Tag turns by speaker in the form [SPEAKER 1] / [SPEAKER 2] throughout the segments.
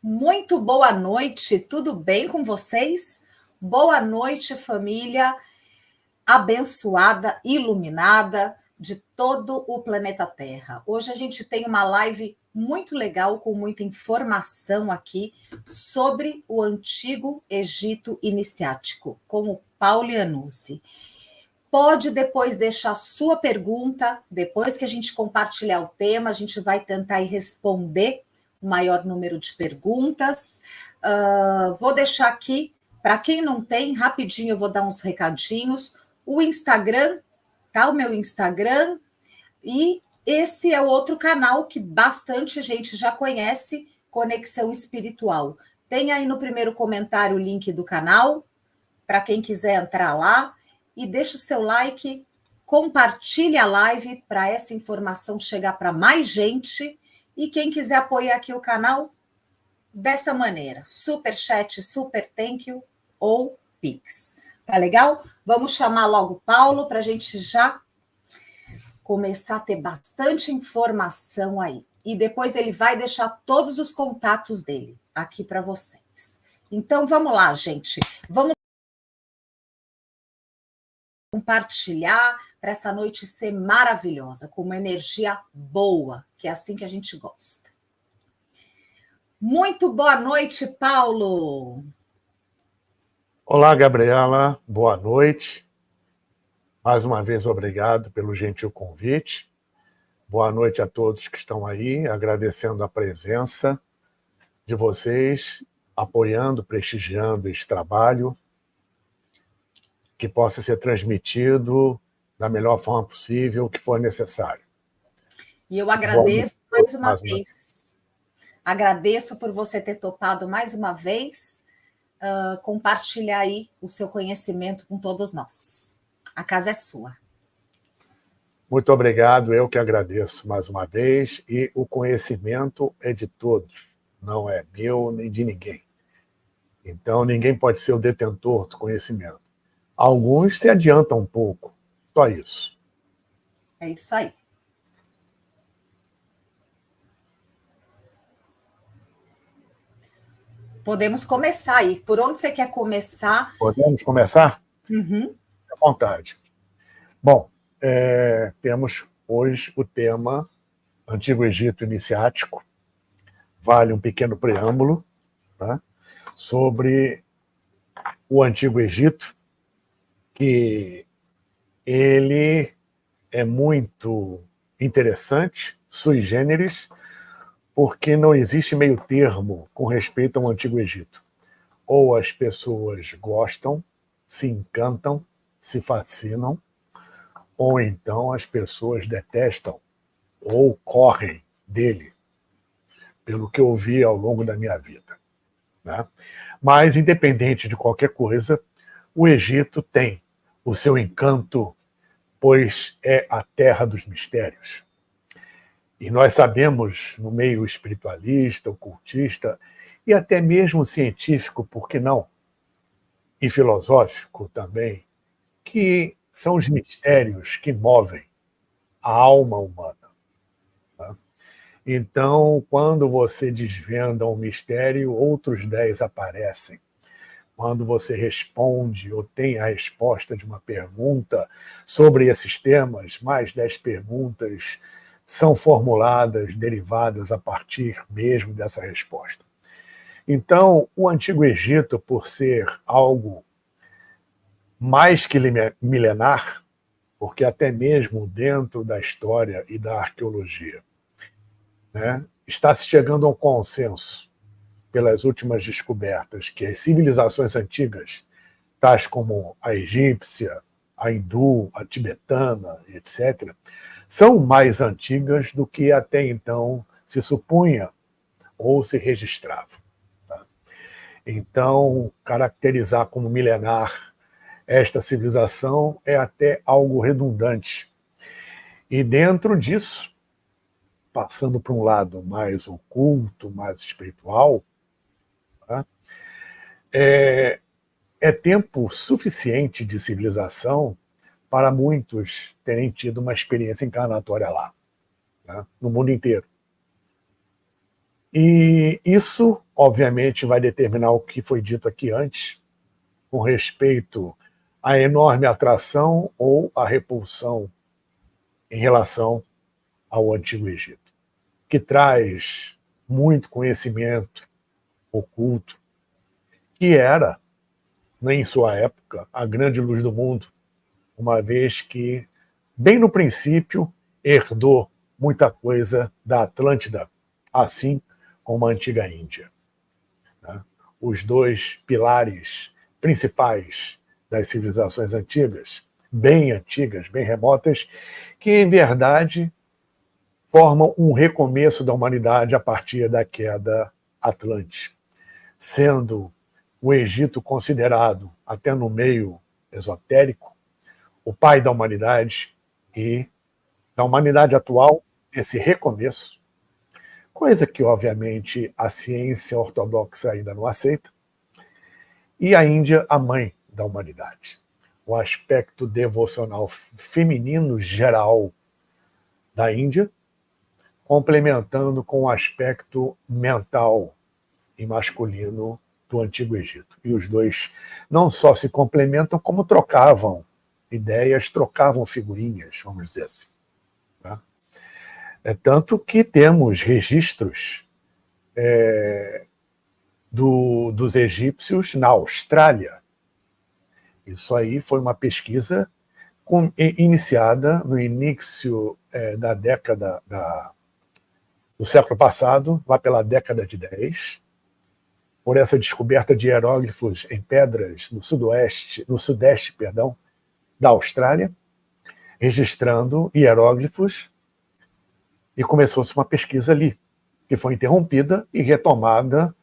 [SPEAKER 1] Muito boa noite, tudo bem com vocês? Boa noite, família abençoada, iluminada de todo o planeta Terra. Hoje a gente tem uma live muito legal, com muita informação aqui sobre o Antigo Egito Iniciático, com o Paulo Iannuzzi. Pode depois deixar sua pergunta, depois que a gente compartilhar o tema, a gente vai tentar responder o maior número de perguntas. Vou deixar aqui, para quem não tem, rapidinho eu vou dar uns recadinhos. O Instagram, tá? O meu Instagram. E esse é o outro canal que bastante gente já conhece, Conexão Espiritual. Tem aí no primeiro comentário o link do canal, para quem quiser entrar lá. E deixa o seu like, compartilhe a live para essa informação chegar para mais gente. E quem quiser apoiar aqui o canal, dessa maneira, super chat, super thank you ou Pix. Tá legal? Vamos chamar logo o Paulo para a gente já começar a ter bastante informação aí. E depois ele vai deixar todos os contatos dele aqui para vocês. Então vamos lá, gente. Vamos compartilhar para essa noite ser maravilhosa, com uma energia boa, que é assim que a gente gosta. Muito boa noite, Paulo.
[SPEAKER 2] Olá, Gabriela, boa noite. Mais uma vez, obrigado pelo gentil convite. Boa noite a todos que estão aí, agradecendo a presença de vocês, apoiando, prestigiando esse trabalho, que possa ser transmitido da melhor forma possível, o que for necessário.
[SPEAKER 1] E eu agradeço mais uma vez. Agradeço por você ter topado mais uma vez compartilhar aí o seu conhecimento com todos nós. A casa é sua.
[SPEAKER 2] Muito obrigado, eu que agradeço mais uma vez, e o conhecimento é de todos, não é meu nem de ninguém. Então, ninguém pode ser o detentor do conhecimento. Alguns se adiantam um pouco, só isso.
[SPEAKER 1] É isso aí. Podemos começar aí. Por onde você quer começar?
[SPEAKER 2] Podemos começar?
[SPEAKER 1] Uhum.
[SPEAKER 2] À vontade. Bom, temos hoje o tema Antigo Egito Iniciático. Vale um pequeno preâmbulo, tá? Sobre o Antigo Egito, que ele é muito interessante, sui generis, porque não existe meio termo com respeito ao Antigo Egito. Ou as pessoas gostam, se encantam, se fascinam, ou então as pessoas detestam ou correm dele, pelo que eu vi ao longo da minha vida, né? Mas, independente de qualquer coisa, o Egito tem o seu encanto, pois é a terra dos mistérios. E nós sabemos, no meio espiritualista, ocultista, e até mesmo científico, por que não? E filosófico também, que são os mistérios que movem a alma humana. Tá? Então, quando você desvenda um mistério, outros 10 aparecem. Quando você responde ou tem a resposta de uma pergunta sobre esses temas, mais 10 perguntas são formuladas, derivadas a partir mesmo dessa resposta. Então, o Antigo Egito, por ser algo mais que milenar, porque até mesmo dentro da história e da arqueologia, né, está se chegando a um consenso pelas últimas descobertas que as civilizações antigas, tais como a egípcia, a hindu, a tibetana, etc., são mais antigas do que até então se supunha ou se registrava. Tá? Então, caracterizar como milenar esta civilização é até algo redundante. E dentro disso, passando para um lado mais oculto, mais espiritual, tá? É tempo suficiente de civilização para muitos terem tido uma experiência encarnatória lá, né? No mundo inteiro. E isso obviamente, vai determinar o que foi dito aqui antes, com respeito à enorme atração ou à repulsão em relação ao Antigo Egito, que traz muito conhecimento oculto, que era, em sua época, a grande luz do mundo, uma vez que, bem no princípio, herdou muita coisa da Atlântida, assim como a antiga Índia. Os dois pilares principais das civilizações antigas, bem remotas, que, em verdade, formam um recomeço da humanidade a partir da queda atlântica, sendo o Egito considerado, até no meio esotérico, o pai da humanidade e da humanidade atual, esse recomeço, coisa que, obviamente, a ciência ortodoxa ainda não aceita, e a Índia, a mãe da humanidade. O aspecto devocional feminino geral da Índia, complementando com o aspecto mental e masculino do Antigo Egito. E os dois não só se complementam, como trocavam ideias, trocavam figurinhas, vamos dizer assim. Tá? É tanto que temos registros dos egípcios na Austrália. Isso aí foi uma pesquisa iniciada no início da década do século passado, lá pela década de 10, por essa descoberta de hieróglifos em pedras no sudeste, da Austrália, registrando hieróglifos, e começou-se uma pesquisa ali, que foi interrompida e retomada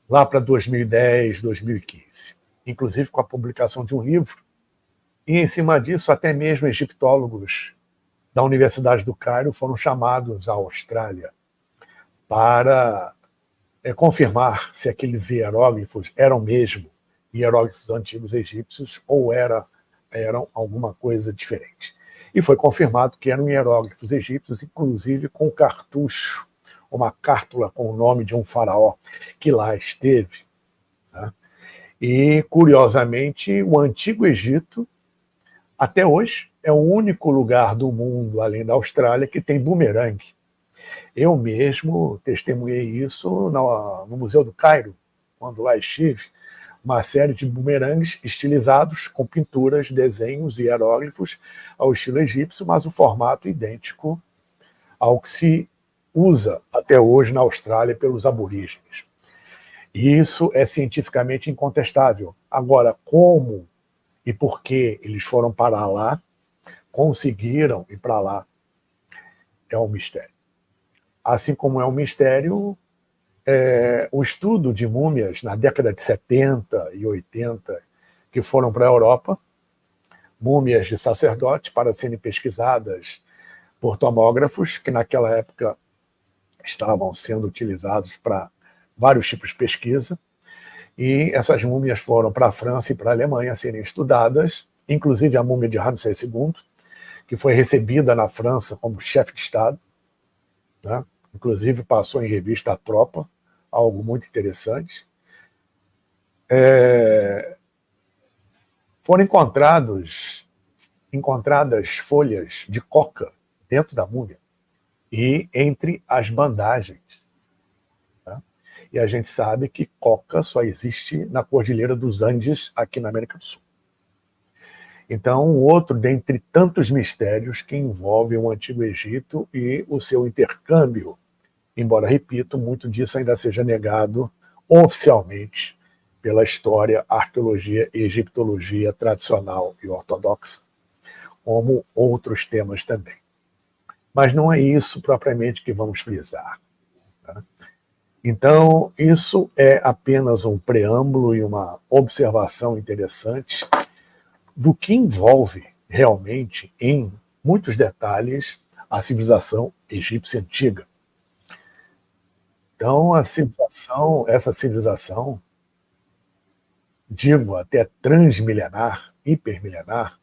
[SPEAKER 2] lá para 2010, 2015, inclusive com a publicação de um livro, e em cima disso até mesmo egiptólogos da Universidade do Cairo foram chamados à Austrália para confirmar se aqueles hieróglifos eram mesmo hieróglifos antigos egípcios ou eram alguma coisa diferente. E foi confirmado que eram hieróglifos egípcios, inclusive com cartucho, uma cártula com o nome de um faraó que lá esteve. Tá? E, curiosamente, o Antigo Egito, até hoje, é o único lugar do mundo, além da Austrália, que tem bumerangue. Eu mesmo testemunhei isso no Museu do Cairo, quando lá estive, uma série de bumerangues estilizados com pinturas, desenhos e hieróglifos ao estilo egípcio, mas o formato idêntico ao que se usa até hoje na Austrália pelos aborígenes. E isso é cientificamente incontestável. Agora, como e por que eles foram para lá, conseguiram ir para lá, é um mistério. Assim como é um mistério o estudo de múmias na década de 70 e 80 que foram para a Europa, múmias de sacerdotes para serem pesquisadas por tomógrafos, que naquela época estavam sendo utilizados para vários tipos de pesquisa, e essas múmias foram para a França e para a Alemanha serem estudadas, inclusive a múmia de Ramsés II, que foi recebida na França como chefe de Estado, né? Inclusive passou em revista A Tropa, algo muito interessante. Foram encontradas folhas de coca dentro da múmia e entre as bandagens. Tá? E a gente sabe que coca só existe na Cordilheira dos Andes, aqui na América do Sul. Então, outro dentre tantos mistérios que envolvem o Antigo Egito e o seu intercâmbio, embora, repito, muito disso ainda seja negado oficialmente pela história, arqueologia e egiptologia tradicional e ortodoxa, como outros temas também. Mas não é isso propriamente que vamos frisar. Tá? Então, isso é apenas um preâmbulo e uma observação interessante do que envolve realmente, em muitos detalhes, a civilização egípcia antiga. Então, essa civilização, digo até transmilenar, hipermilenar,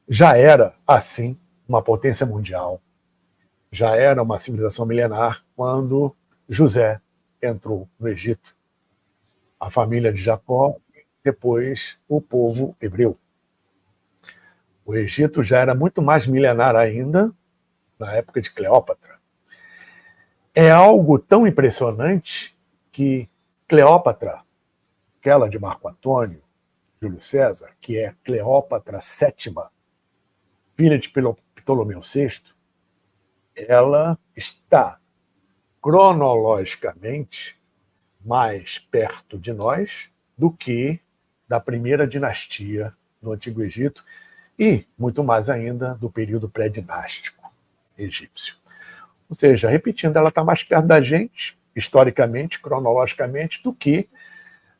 [SPEAKER 2] já era, assim, uma potência mundial. Já era uma civilização milenar quando José entrou no Egito a família de Jacó, depois o povo hebreu. O Egito já era muito mais milenar ainda, na época de Cleópatra. É algo tão impressionante que Cleópatra, aquela de Marco Antônio, Júlio César, que é Cleópatra VII, filha de Ptolomeu VI, ela está cronologicamente mais perto de nós do que da primeira dinastia no Antigo Egito e, muito mais ainda, do período pré-dinástico egípcio. Ou seja, repetindo, ela está mais perto da gente, historicamente, cronologicamente, do que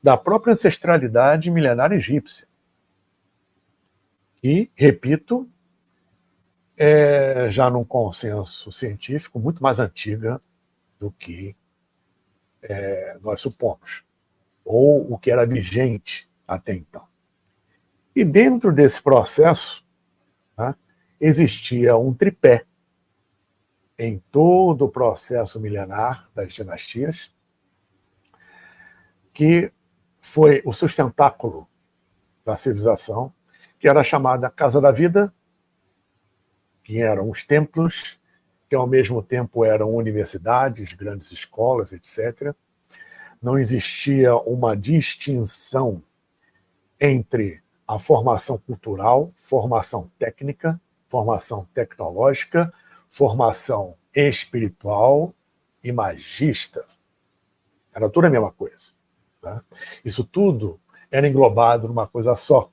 [SPEAKER 2] da própria ancestralidade milenar egípcia. E, repito, é já num consenso científico muito mais antiga do que nós supomos, ou o que era vigente até então. E dentro desse processo, né, existia um tripé em todo o processo milenar das dinastias, que foi o sustentáculo da civilização, que era chamada Casa da Vida, que eram os templos, que ao mesmo tempo eram universidades, grandes escolas, etc. Não existia uma distinção entre a formação cultural, formação técnica, formação tecnológica, formação espiritual e magista. Era tudo a mesma coisa. Tá? Isso tudo era englobado numa coisa só.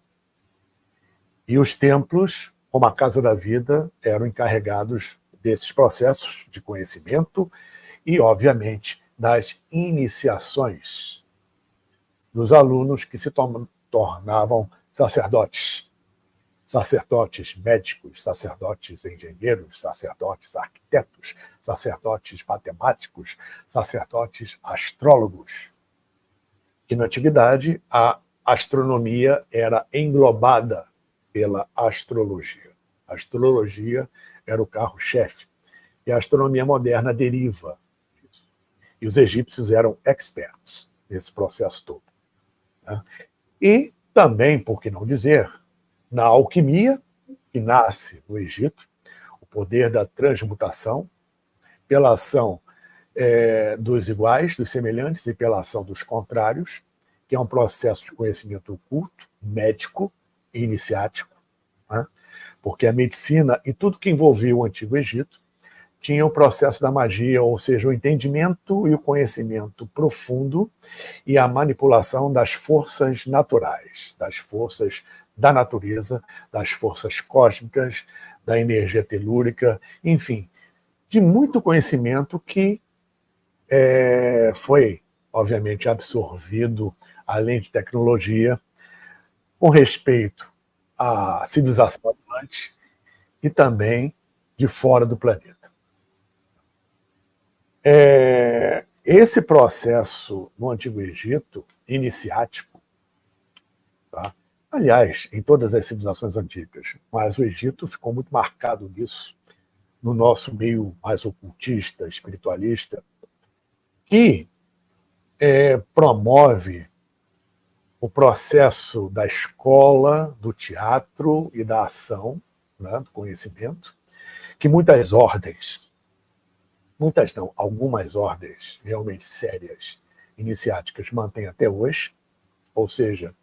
[SPEAKER 2] E os templos, como a Casa da Vida, eram encarregados desses processos de conhecimento e, obviamente, das iniciações dos alunos que se tornavam sacerdotes. Sacerdotes médicos, sacerdotes engenheiros, sacerdotes arquitetos, sacerdotes matemáticos, sacerdotes astrólogos. E na antiguidade, a astronomia era englobada pela astrologia. A astrologia era o carro-chefe. E a astronomia moderna deriva disso. E os egípcios eram experts nesse processo todo. Né? E também, por que não dizer, na alquimia, que nasce no Egito, o poder da transmutação, pela ação dos iguais, dos semelhantes, e pela ação dos contrários, que é um processo de conhecimento oculto, médico e iniciático, né? Porque a medicina e tudo que envolvia o Antigo Egito tinha o processo da magia, ou seja, o entendimento e o conhecimento profundo e a manipulação das forças naturais, das forças da natureza, das forças cósmicas, da energia telúrica, enfim, de muito conhecimento que foi, obviamente, absorvido, além de tecnologia, com respeito à civilização atlântica e também de fora do planeta. Esse processo no Antigo Egito, iniciático, tá? Aliás, em todas as civilizações antigas, mas o Egito ficou muito marcado nisso, no nosso meio mais ocultista, espiritualista, que promove o processo da escola, do teatro e da ação, né, do conhecimento, que muitas ordens, muitas não, algumas ordens realmente sérias, iniciáticas, mantêm até hoje, ou seja,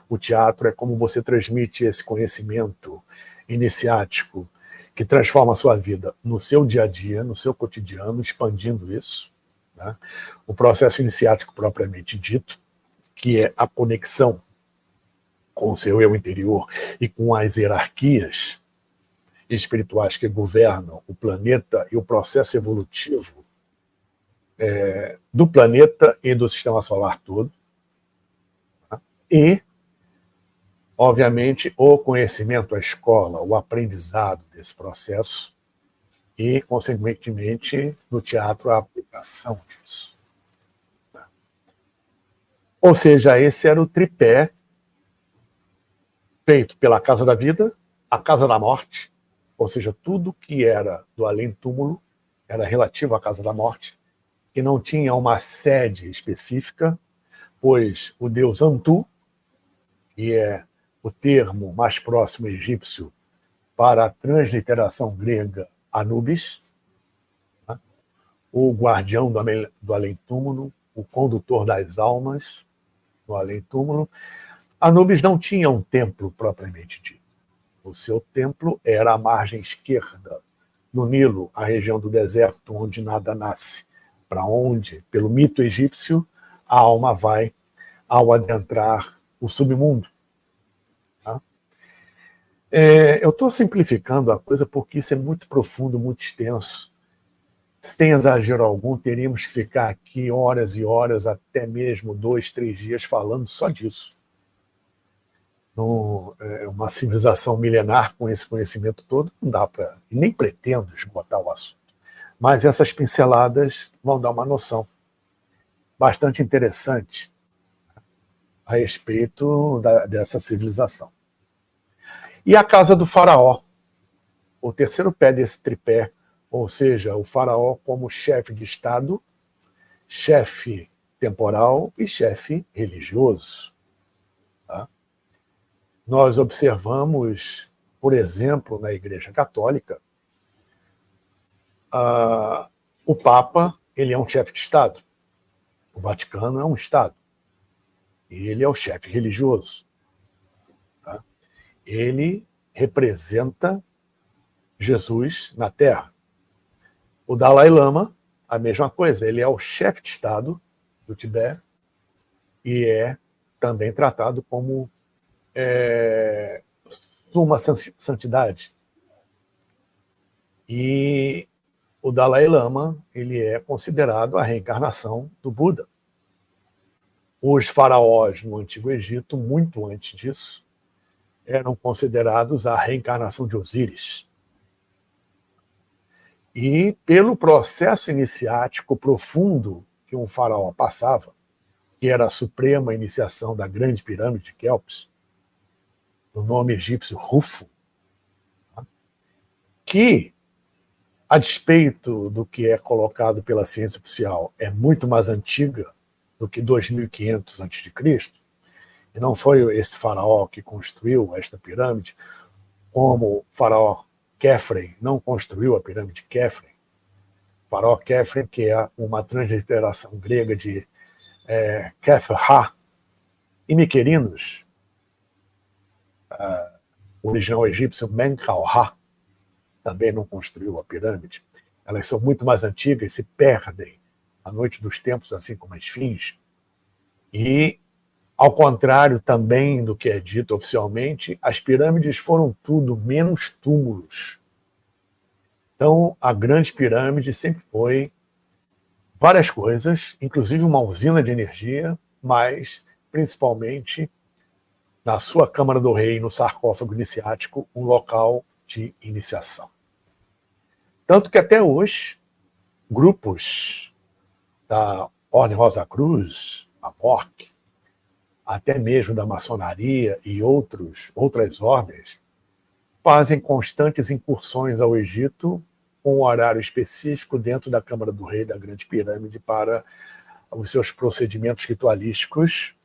[SPEAKER 2] o teatro é como você transmite esse conhecimento iniciático que transforma a sua vida no seu dia a dia, no seu cotidiano, expandindo isso. Né? O processo iniciático propriamente dito, que é a conexão com o seu eu interior e com as hierarquias espirituais que governam o planeta e o processo evolutivo do planeta e do sistema solar todo. Tá? E, obviamente, o conhecimento, a escola, o aprendizado desse processo e, consequentemente, no teatro, a aplicação disso. Ou seja, esse era o tripé feito pela Casa da Vida, a Casa da Morte, ou seja, tudo que era do além-túmulo era relativo à Casa da Morte, que não tinha uma sede específica, pois o deus Antu, que é o termo mais próximo egípcio para a transliteração grega Anubis, né? O guardião do além-túmulo, o condutor das almas no além-túmulo. Anubis não tinha um templo propriamente dito. O seu templo era a margem esquerda, no Nilo, a região do deserto onde nada nasce, para onde, pelo mito egípcio, a alma vai ao adentrar o submundo. Tá? Eu estou simplificando a coisa porque isso é muito profundo, muito extenso. Sem exagero algum, teríamos que ficar aqui horas e horas, até mesmo 2, 3 dias falando só disso. Uma civilização milenar com esse conhecimento todo, não dá para, e nem pretendo esgotar o assunto. Mas essas pinceladas vão dar uma noção bastante interessante a respeito dessa civilização. E a casa do faraó, o terceiro pé desse tripé, ou seja, o faraó como chefe de Estado, chefe temporal e chefe religioso. Tá? Nós observamos, por exemplo, na Igreja Católica, o Papa, ele é um chefe de Estado. O Vaticano é um Estado. E ele é o chefe religioso. Tá? Ele representa Jesus na Terra. O Dalai Lama, a mesma coisa. Ele é o chefe de Estado do Tibete e é também tratado como suma santidade. E o Dalai Lama, ele é considerado a reencarnação do Buda. Os faraós no Antigo Egito, muito antes disso, eram considerados a reencarnação de Osíris. E pelo processo iniciático profundo que um faraó passava, que era a suprema iniciação da Grande Pirâmide de Quéops, no nome egípcio Rufo, que, a despeito do que é colocado pela ciência oficial, é muito mais antiga do que 2500 a.C., e não foi esse faraó que construiu esta pirâmide, como o faraó Khafre não construiu a pirâmide de Khafre. O faraó Khafre, que é uma transliteração grega de Khafre-ha, e Miquerinos, o original egípcio Menkaure-ha, também não construiu a pirâmide. Elas são muito mais antigas, se perdem à noite dos tempos, assim como a esfinge. E, ao contrário também do que é dito oficialmente, as pirâmides foram tudo menos túmulos. Então, a Grande Pirâmide sempre foi várias coisas, inclusive uma usina de energia, mas, principalmente, na sua Câmara do Rei, no sarcófago iniciático, um local de iniciação. Tanto que até hoje, grupos da Ordem Rosa Cruz, a MORC, até mesmo da maçonaria e outras ordens, fazem constantes incursões ao Egito com um horário específico dentro da Câmara do Rei da Grande Pirâmide para os seus procedimentos ritualísticos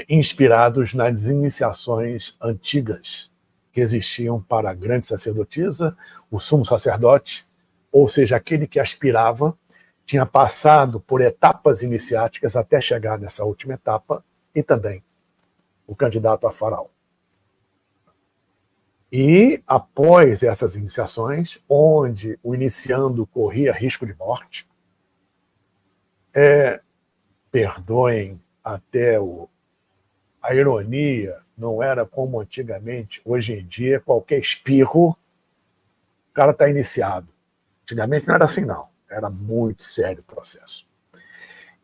[SPEAKER 2] inspirados nas iniciações antigas que existiam para a grande sacerdotisa, o sumo sacerdote, ou seja, aquele que aspirava, tinha passado por etapas iniciáticas até chegar nessa última etapa, e também o candidato a faraó. E após essas iniciações, onde o iniciando corria risco de morte, perdoem até a ironia, não era como antigamente. Hoje em dia, qualquer espirro, o cara está iniciado. Antigamente não era assim, não. Era muito sério o processo.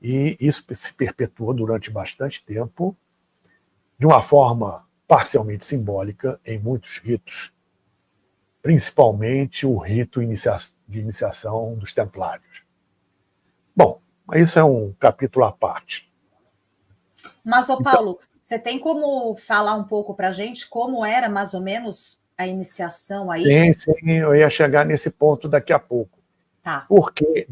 [SPEAKER 2] E isso se perpetuou durante bastante tempo, de uma forma parcialmente simbólica, em muitos ritos, principalmente o rito de iniciação dos templários. Bom, isso é um capítulo à parte.
[SPEAKER 1] Mas, ô Paulo, você tem como falar um pouco para a gente como era mais ou menos a iniciação aí?
[SPEAKER 2] Sim, eu ia chegar nesse ponto daqui a pouco.
[SPEAKER 1] Tá.
[SPEAKER 2] Porque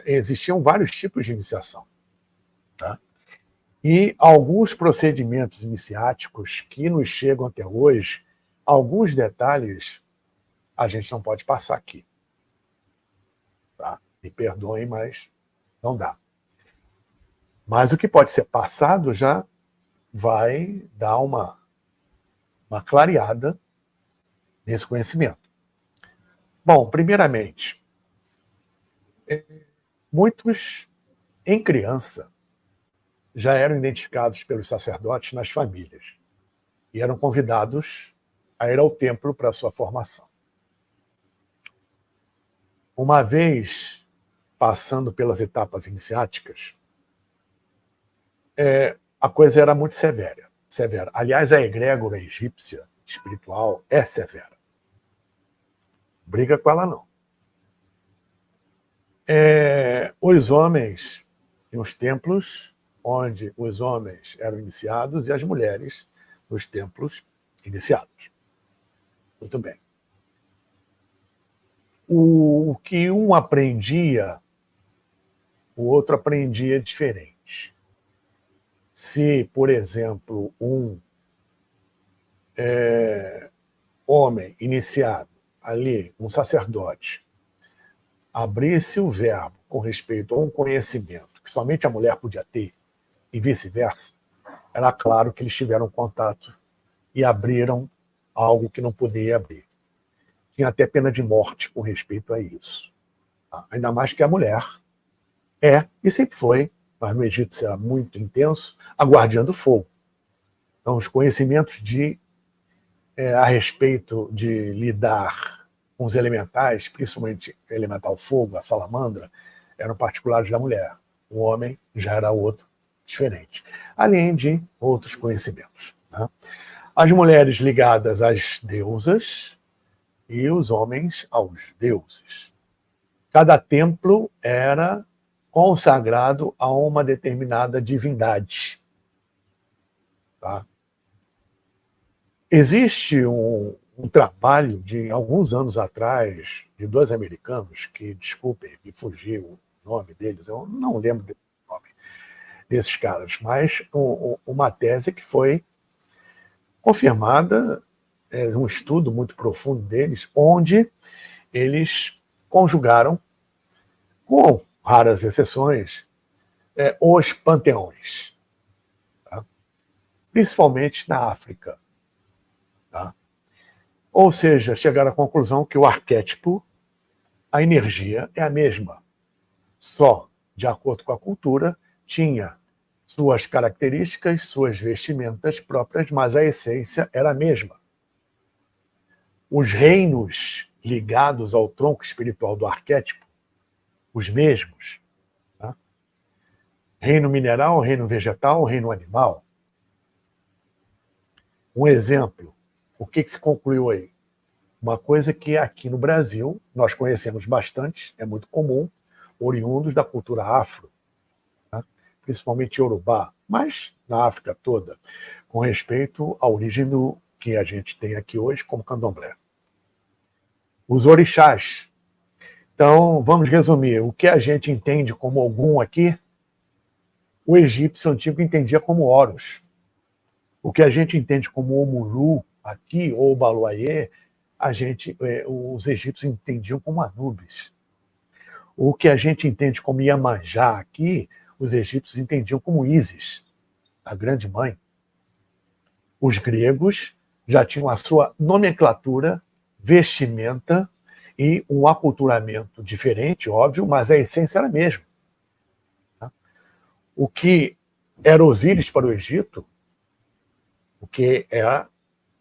[SPEAKER 2] existiam vários tipos de iniciação. Tá? E alguns procedimentos iniciáticos que nos chegam até hoje, alguns detalhes a gente não pode passar aqui. Tá? Me perdoem, mas não dá. Mas o que pode ser passado já vai dar uma clareada nesse conhecimento. Bom, primeiramente, muitos, em criança, já eram identificados pelos sacerdotes nas famílias e eram convidados a ir ao templo para a sua formação. Uma vez passando pelas etapas iniciáticas, a coisa era muito severa. Aliás, a egrégora egípcia espiritual é severa. Briga com ela, não. Os homens, nos templos onde os homens eram iniciados e as mulheres nos templos iniciados. Muito bem. O que um aprendia, o outro aprendia diferente. Se, por exemplo, um homem iniciado ali, um sacerdote, abrisse o verbo com respeito a um conhecimento que somente a mulher podia ter, e vice-versa, era claro que eles tiveram contato e abriram algo que não podia abrir. Tinha até pena de morte com respeito a isso. Ainda mais que a mulher e sempre foi, mas no Egito será muito intenso, a guardiã do fogo. Então, os conhecimentos a respeito de lidar com os elementais, principalmente elemental fogo, a salamandra, eram particulares da mulher. O homem já era outro, diferente. Além de outros conhecimentos. Né? As mulheres ligadas às deusas e os homens aos deuses. Cada templo era consagrado a uma determinada divindade. Tá? Existe um trabalho de alguns anos atrás, de dois americanos, que, desculpem, me fugiu o nome deles, eu não lembro do nome desses caras, mas uma tese que foi confirmada, um estudo muito profundo deles, onde eles conjugaram, com raras exceções, os panteões, tá? Principalmente na África. Tá? Ou seja, chegaram à conclusão que o arquétipo, a energia é a mesma, só, de acordo com a cultura, tinha suas características, suas vestimentas próprias, mas a essência era a mesma. Os reinos ligados ao tronco espiritual do arquétipo, os mesmos. Tá? Reino mineral, reino vegetal, reino animal. Um exemplo, o que se concluiu aí? Uma coisa que aqui no Brasil nós conhecemos bastante, é muito comum, oriundos da cultura afro, tá? Principalmente Yorubá, mas na África toda, com respeito à origem do que a gente tem aqui hoje como candomblé. Os orixás. Então, vamos resumir. O que a gente entende como Ogum aqui, o egípcio antigo entendia como Horus. O que a gente entende como Omulu aqui, ou Baluayê, os egípcios entendiam como Anubis. O que a gente entende como Iemanjá aqui, os egípcios entendiam como Ísis, a grande mãe. Os gregos já tinham a sua nomenclatura, vestimenta e um aculturamento diferente, óbvio, mas a essência era a mesma. O que era Osíris para o Egito, o que é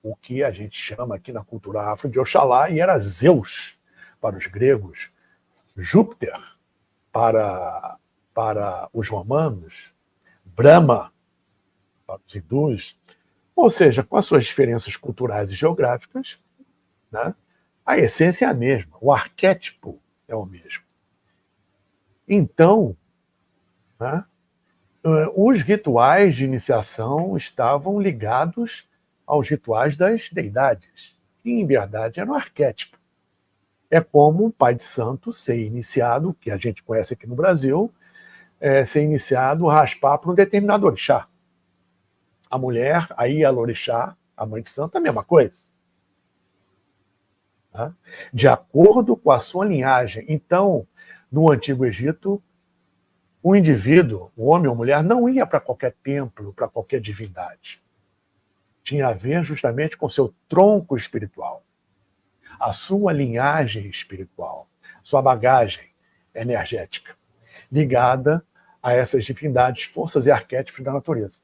[SPEAKER 2] o que a gente chama aqui na cultura afro de Oxalá, e era Zeus para os gregos, Júpiter para os romanos, Brahma para os hindus, ou seja, com as suas diferenças culturais e geográficas, né, a essência é a mesma, o arquétipo é o mesmo. Então, né, os rituais de iniciação estavam ligados aos rituais das deidades, que, em verdade, eram arquétipo. É como um pai de santo ser iniciado, que a gente conhece aqui no Brasil, ser iniciado, raspar para um determinado orixá. A mulher, aí a orixá, a mãe de santo, é a mesma coisa. Tá? De acordo com a sua linhagem. Então, no Antigo Egito, o indivíduo, o homem ou mulher, não ia para qualquer templo, para qualquer divindade. Tinha a ver justamente com seu tronco espiritual, a sua linhagem espiritual, sua bagagem energética, ligada a essas divindades, forças e arquétipos da natureza.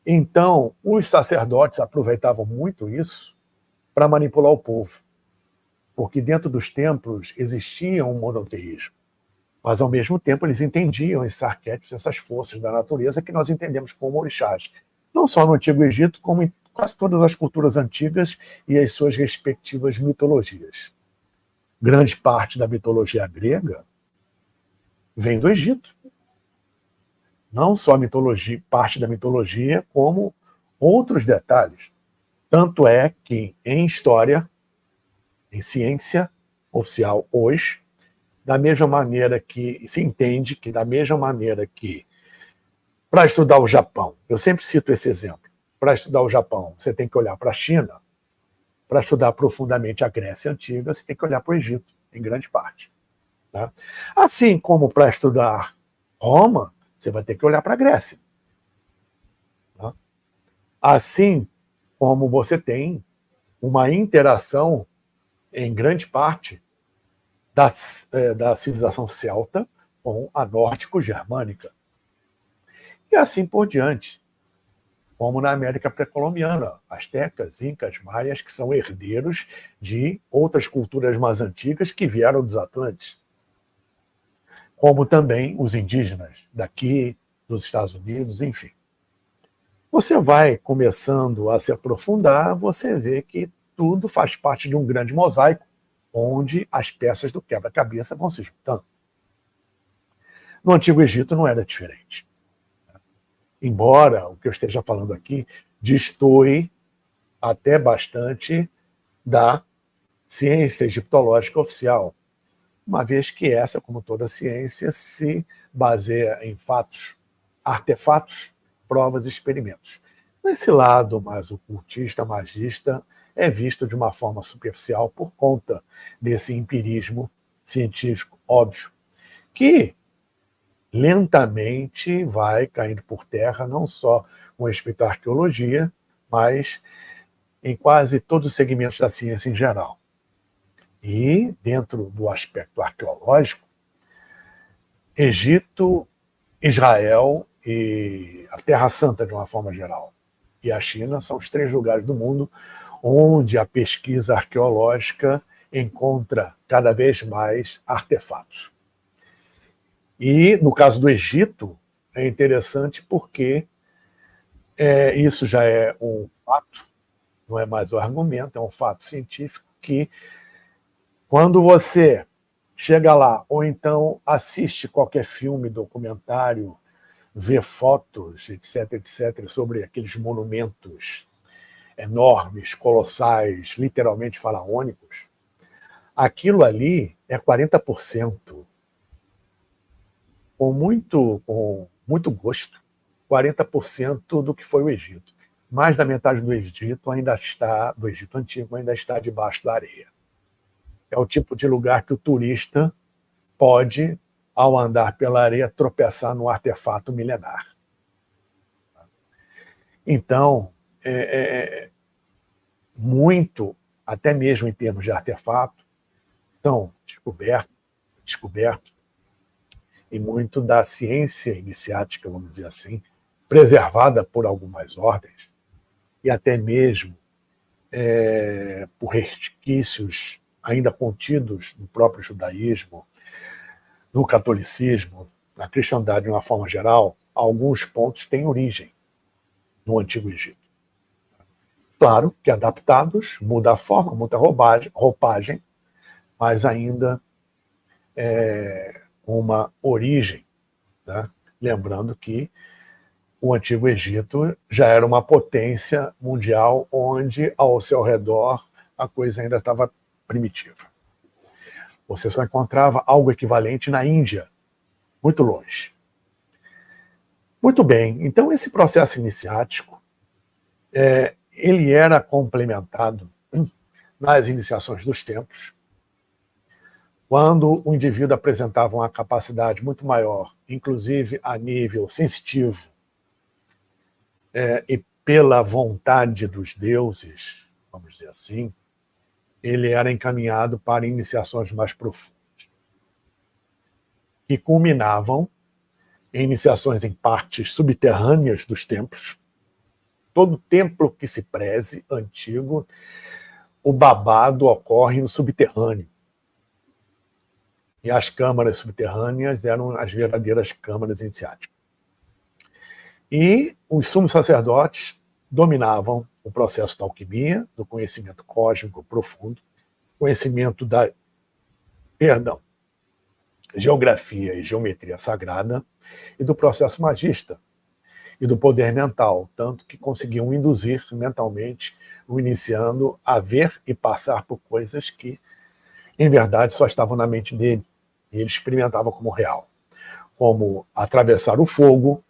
[SPEAKER 2] Então, os sacerdotes aproveitavam muito isso para manipular o povo, porque dentro dos templos existia um monoteísmo, mas ao mesmo tempo eles entendiam esses arquétipos, essas forças da natureza que nós entendemos como orixás, não só no Antigo Egito, como em quase todas as culturas antigas e as suas respectivas mitologias. Grande parte da mitologia grega vem do Egito. Não só a mitologia, parte da mitologia, como outros detalhes. Tanto é que em história, em ciência oficial hoje, da mesma maneira que se entende que, da mesma maneira que, para estudar o Japão, eu sempre cito esse exemplo, para estudar o Japão, você tem que olhar para a China, para estudar profundamente a Grécia Antiga, você tem que olhar para o Egito, em grande parte. Tá? Assim como para estudar Roma, você vai ter que olhar para a Grécia. Tá? Assim como você tem uma interação, em grande parte, da civilização celta com a nórdico-germânica. E assim por diante, como na América pré-colombiana, astecas, incas, maias, que são herdeiros de outras culturas mais antigas que vieram dos Atlantes, como também os indígenas daqui, dos Estados Unidos, enfim. Você vai começando a se aprofundar, você vê que tudo faz parte de um grande mosaico, onde as peças do quebra-cabeça vão se juntando. No Antigo Egito não era diferente. Embora o que eu esteja falando aqui destoe até bastante da ciência egiptológica oficial, uma vez que essa, como toda ciência, se baseia em fatos, artefatos, provas e experimentos. Esse lado mais ocultista, magista, é visto de uma forma superficial por conta desse empirismo científico óbvio, que lentamente vai caindo por terra, não só com respeito à arqueologia, mas em quase todos os segmentos da ciência em geral. E, dentro do aspecto arqueológico, Egito, Israel e a Terra Santa, de uma forma geral, e a China são os 3 lugares do mundo onde a pesquisa arqueológica encontra cada vez mais artefatos. E, no caso do Egito, é interessante porque isso já é um fato, não é mais um argumento, é um fato científico que, quando você chega lá, ou então assiste qualquer filme, documentário, vê fotos, etc., etc., sobre aqueles monumentos enormes, colossais, literalmente faraônicos, aquilo ali é 40%, com muito gosto, 40% do que foi o Egito. Mais da metade do Egito do Egito Antigo ainda está debaixo da areia. É o tipo de lugar que o turista pode, ao andar pela areia, tropeçar num artefato milenar. Então, muito, até mesmo em termos de artefato, são descobertos, e muito da ciência iniciática, vamos dizer assim, preservada por algumas ordens, e até mesmo por resquícios ainda contidos no próprio judaísmo, no catolicismo, na cristandade de uma forma geral, alguns pontos têm origem no Antigo Egito. Claro que adaptados, muda a forma, muda a roupagem, mas ainda uma origem. Tá? Lembrando que o Antigo Egito já era uma potência mundial onde, ao seu redor, a coisa ainda estava primitiva. Você só encontrava algo equivalente na Índia, muito longe. Muito bem, então esse processo iniciático, ele era complementado nas iniciações dos templos, quando o indivíduo apresentava uma capacidade muito maior, inclusive a nível sensitivo, e pela vontade dos deuses, vamos dizer assim, ele era encaminhado para iniciações mais profundas, que culminavam em iniciações em partes subterrâneas dos templos. Todo templo que se preze, antigo, o babado ocorre no subterrâneo. E as câmaras subterrâneas eram as verdadeiras câmaras iniciáticas. E os sumos sacerdotes dominavam o processo da alquimia, do conhecimento cósmico profundo, conhecimento da, geografia e geometria sagrada, e do processo magista, e do poder mental, tanto que conseguiam induzir mentalmente o iniciando a ver e passar por coisas que, em verdade, só estavam na mente dele, e ele experimentava como real, como atravessar o fogo,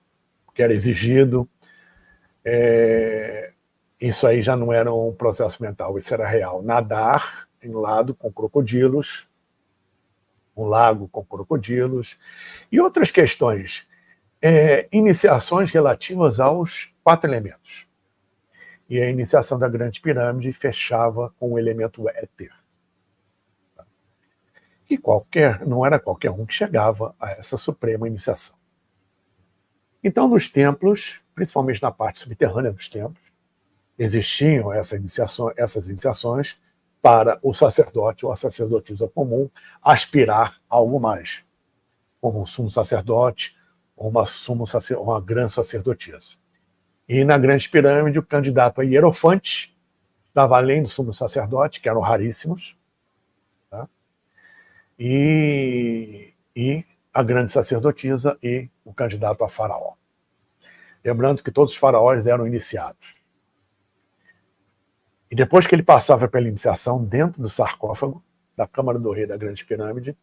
[SPEAKER 2] que era exigido. Isso aí já não era um processo mental, isso era real. Nadar em lado com crocodilos, um lago com crocodilos, e outras questões, iniciações relativas aos 4 elementos. E a iniciação da Grande Pirâmide fechava com o elemento éter. E não era qualquer um que chegava a essa suprema iniciação. Então, nos templos, principalmente na parte subterrânea dos templos, existiam essas iniciações para o sacerdote ou a sacerdotisa comum aspirar a algo mais, como um sumo sacerdote ou uma grande sacerdotisa. E na Grande Pirâmide, o candidato a hierofante estava além do sumo sacerdote, que eram raríssimos, tá? e a grande sacerdotisa e o candidato a faraó. Lembrando que todos os faraós eram iniciados. E depois que ele passava pela iniciação dentro do sarcófago, da Câmara do Rei da Grande Pirâmide,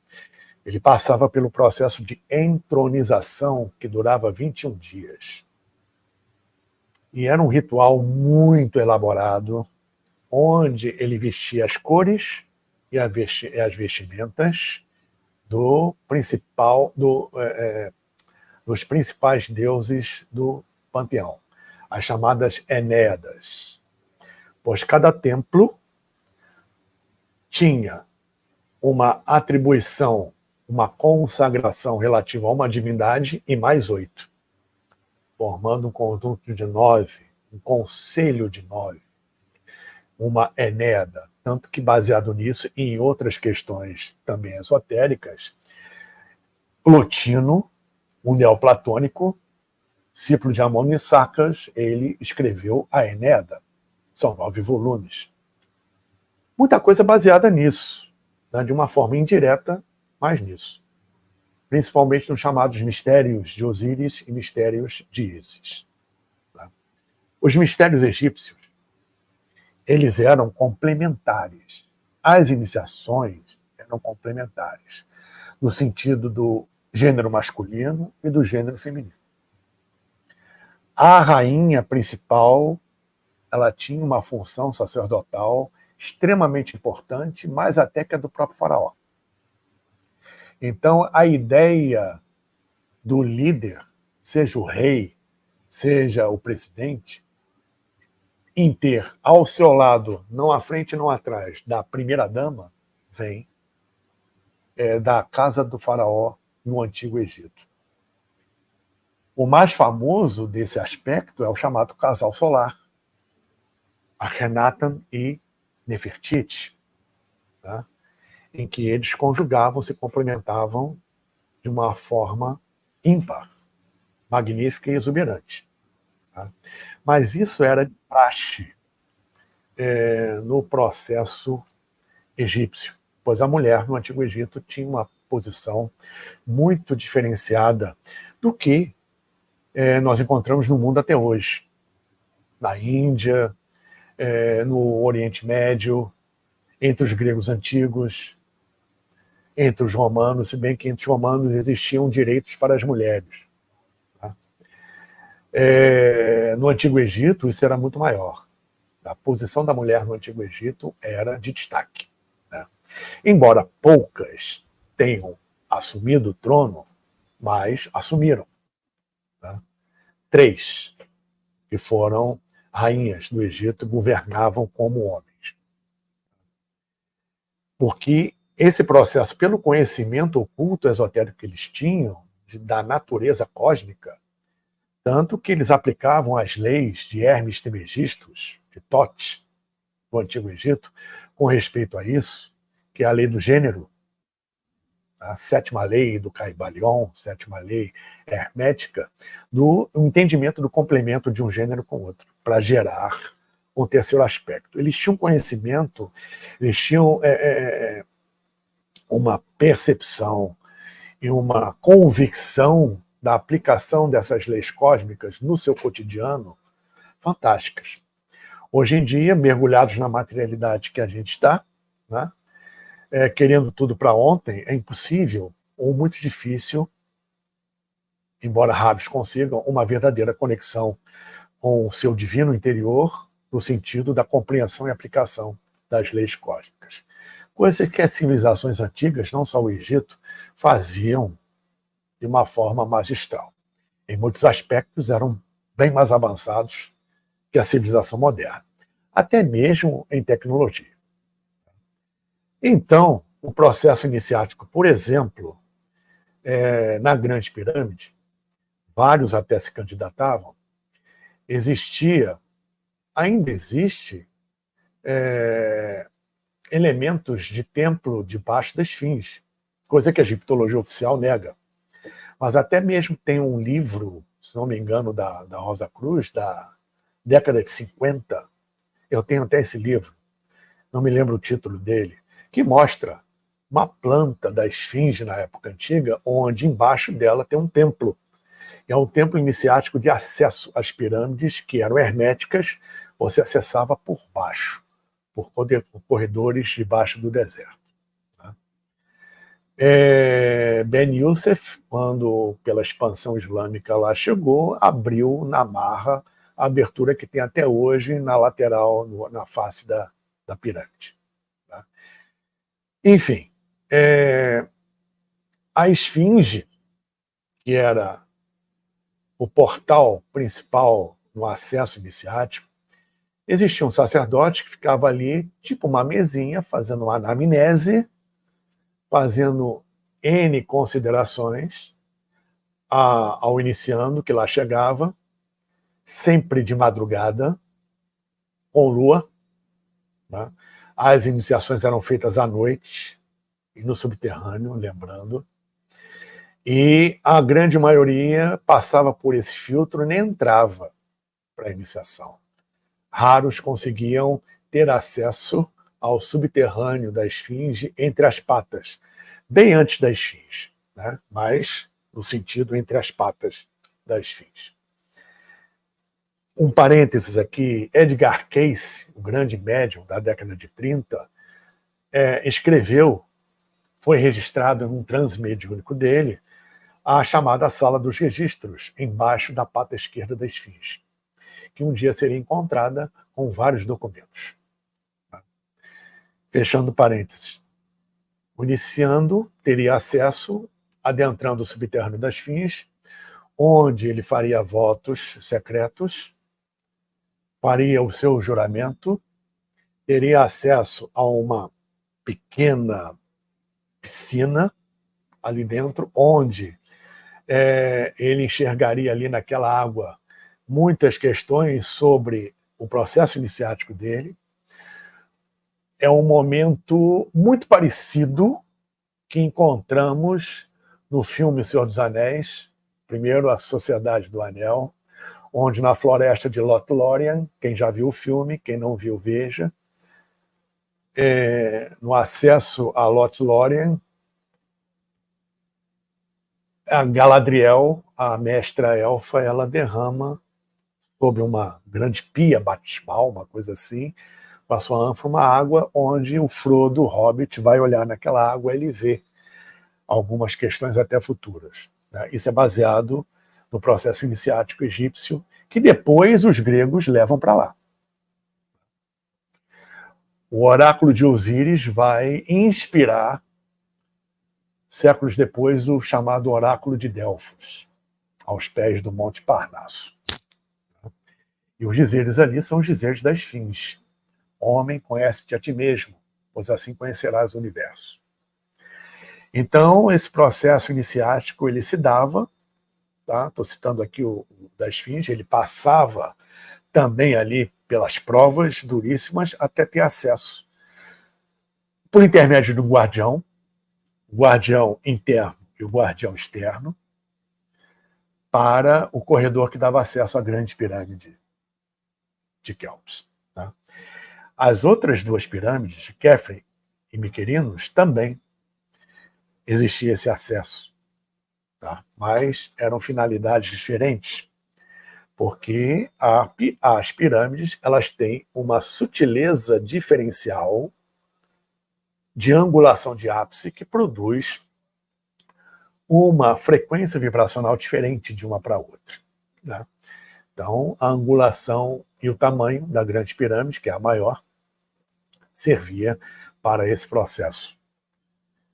[SPEAKER 2] ele passava pelo processo de entronização, que durava 21 dias. E era um ritual muito elaborado, onde ele vestia as cores e as vestimentas dos principais deuses do panteão, as chamadas Enéadas. Pois cada templo tinha uma atribuição, uma consagração relativa a uma divindade e mais 8, formando um conjunto de 9, um conselho de 9, uma Enéada. Tanto que, baseado nisso e em outras questões também esotéricas, Plotino, um neoplatônico, discípulo de Amon e Sacas, ele escreveu a Enéada. São 9 volumes. Muita coisa baseada nisso, né, de uma forma indireta, mas nisso. Principalmente nos chamados mistérios de Osíris e mistérios de Ísis. Tá? Os mistérios egípcios, eles eram complementares. As iniciações eram complementares, no sentido do gênero masculino e do gênero feminino. A rainha principal, ela tinha uma função sacerdotal extremamente importante, mais até que a do próprio faraó. Então, a ideia do líder, seja o rei, seja o presidente, em ter ao seu lado, não à frente, não atrás, da primeira-dama, vem da casa do faraó no Antigo Egito. O mais famoso desse aspecto é o chamado casal solar, Akhenaten e Nefertiti, tá? Em que eles conjugavam, se complementavam de uma forma ímpar, magnífica e exuberante. Tá? Mas isso era de praxe no processo egípcio, pois a mulher no Antigo Egito tinha uma posição muito diferenciada do que nós encontramos no mundo até hoje. Na Índia, no Oriente Médio, entre os gregos antigos, entre os romanos, se bem que entre os romanos existiam direitos para as mulheres. Tá? No Antigo Egito, isso era muito maior. A posição da mulher no Antigo Egito era de destaque. Né? Embora poucas tenham assumido o trono, mas assumiram. Tá? 3, que foram rainhas do Egito, governavam como homens. Porque esse processo, pelo conhecimento oculto esotérico que eles tinham, da natureza cósmica, tanto que eles aplicavam as leis de Hermes Trismegistus, de Thoth, do Antigo Egito, com respeito a isso, que é a lei do gênero, a 7ª lei do Caibalion, 7ª lei hermética, do entendimento do complemento de um gênero com o outro, para gerar um terceiro aspecto. Eles tinham conhecimento, eles tinham uma percepção e uma convicção da aplicação dessas leis cósmicas no seu cotidiano fantásticas. Hoje em dia, mergulhados na materialidade que a gente está, né, querendo tudo para ontem, é impossível ou muito difícil, embora raros consigam, uma verdadeira conexão com o seu divino interior, no sentido da compreensão e aplicação das leis cósmicas. Coisas que as civilizações antigas, não só o Egito, faziam de uma forma magistral. Em muitos aspectos eram bem mais avançados que a civilização moderna, até mesmo em tecnologia. Então, o processo iniciático, por exemplo, na Grande Pirâmide, vários até se candidatavam, ainda existe, elementos de templo debaixo da esfinge, coisa que a egiptologia oficial nega. Mas até mesmo tem um livro, se não me engano, da Rosa Cruz, da década de 50, eu tenho até esse livro, não me lembro o título dele, que mostra uma planta da esfinge na época antiga, onde embaixo dela tem um templo. É um templo iniciático de acesso às pirâmides, que eram herméticas, você acessava por baixo, por corredores debaixo do deserto. Ben Youssef, quando pela expansão islâmica lá chegou, abriu na marra a abertura que tem até hoje na lateral, na face da pirâmide. Tá? Enfim, a esfinge, que era o portal principal no acesso iniciático, existia um sacerdote que ficava ali, tipo uma mesinha, fazendo uma anamnese, fazendo N considerações ao iniciando que lá chegava, sempre de madrugada, com lua. Né? As iniciações eram feitas à noite e no subterrâneo, lembrando. E a grande maioria passava por esse filtro e nem entrava para a iniciação. Raros conseguiam ter acesso ao subterrâneo da esfinge entre as patas, bem antes da esfinge, né? Mas no sentido entre as patas da esfinge. Um parênteses aqui, Edgar Cayce, o grande médium da década de 30, foi registrado em um transe mediúnico dele, a chamada Sala dos Registros, embaixo da pata esquerda da esfinge, que um dia seria encontrada com vários documentos. Fechando parênteses. O iniciando teria acesso, adentrando o subterrâneo da esfinge, onde ele faria votos secretos, faria o seu juramento, teria acesso a uma pequena piscina ali dentro, onde ele enxergaria ali naquela água muitas questões sobre o processo iniciático dele. É um momento muito parecido que encontramos no filme O Senhor dos Anéis, primeiro A Sociedade do Anel, onde na floresta de Lothlórien, quem já viu o filme, quem não viu, veja, no acesso a Lothlórien, a Galadriel, a mestra elfa, ela derrama sobre uma grande pia batismal, uma coisa assim, com a sua ânfora uma água onde o Frodo, o Hobbit, vai olhar naquela água e ele vê algumas questões até futuras. Né? Isso é baseado no processo iniciático egípcio, que depois os gregos levam para lá. O oráculo de Osíris vai inspirar, séculos depois, o chamado oráculo de Delfos, aos pés do Monte Parnasso. E os dizeres ali são os dizeres da esfinge. Homem, conhece-te a ti mesmo, pois assim conhecerás o universo. Então, esse processo iniciático, ele se dava, tá? Estou citando aqui o da esfinge, ele passava também ali pelas provas duríssimas até ter acesso, por intermédio de um guardião, o guardião interno e o guardião externo, para o corredor que dava acesso à grande pirâmide de Quéops. Tá? As outras duas pirâmides, Khafre e Miquerinos, também existia esse acesso, tá? Mas eram finalidades diferentes, porque as pirâmides elas têm uma sutileza diferencial de angulação de ápice que produz uma frequência vibracional diferente de uma para outra. Né? Então, a angulação e o tamanho da grande pirâmide, que é a maior, servia para esse processo.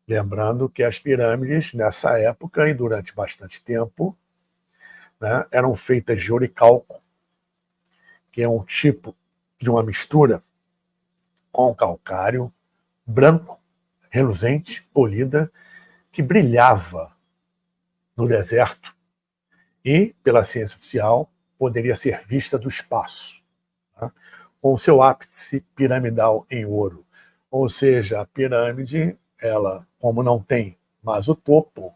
[SPEAKER 2] Lembrando que as pirâmides, nessa época e durante bastante tempo, né, eram feitas de oricalco, que é um tipo de uma mistura com calcário branco, reluzente, polida, que brilhava no deserto e, pela ciência oficial, poderia ser vista do espaço, tá? Com o seu ápice piramidal em ouro. Ou seja, a pirâmide, ela, como não tem mais o topo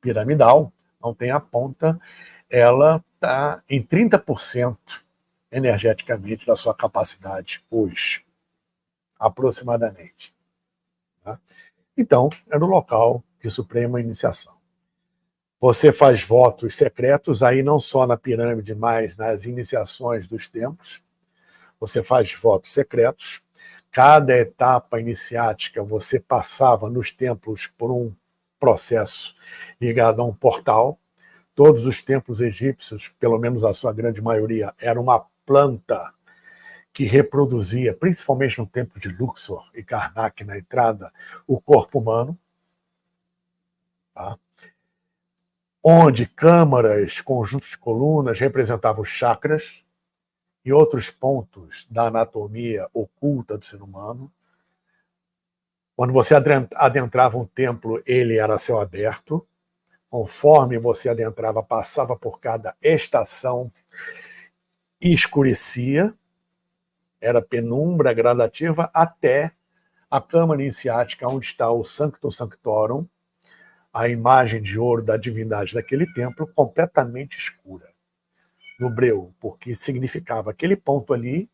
[SPEAKER 2] piramidal, não tem a ponta, ela está em 30% energeticamente da sua capacidade hoje, aproximadamente. Tá? Então, era o local de suprema iniciação. Você faz votos secretos, aí não só na pirâmide, mas nas iniciações dos templos. Você faz votos secretos. Cada etapa iniciática você passava nos templos por um processo ligado a um portal. Todos os templos egípcios, pelo menos a sua grande maioria, era uma planta que reproduzia, principalmente no templo de Luxor e Karnak, na entrada, o corpo humano. Tá? Onde câmaras, conjuntos de colunas representavam os chakras e outros pontos da anatomia oculta do ser humano. Quando você adentrava um templo, ele era a céu aberto. Conforme você adentrava, passava por cada estação e escurecia. Era penumbra gradativa até a câmara iniciática, onde está o Sanctum Sanctorum, a imagem de ouro da divindade daquele templo, completamente escura. No breu, porque significava aquele ponto ali,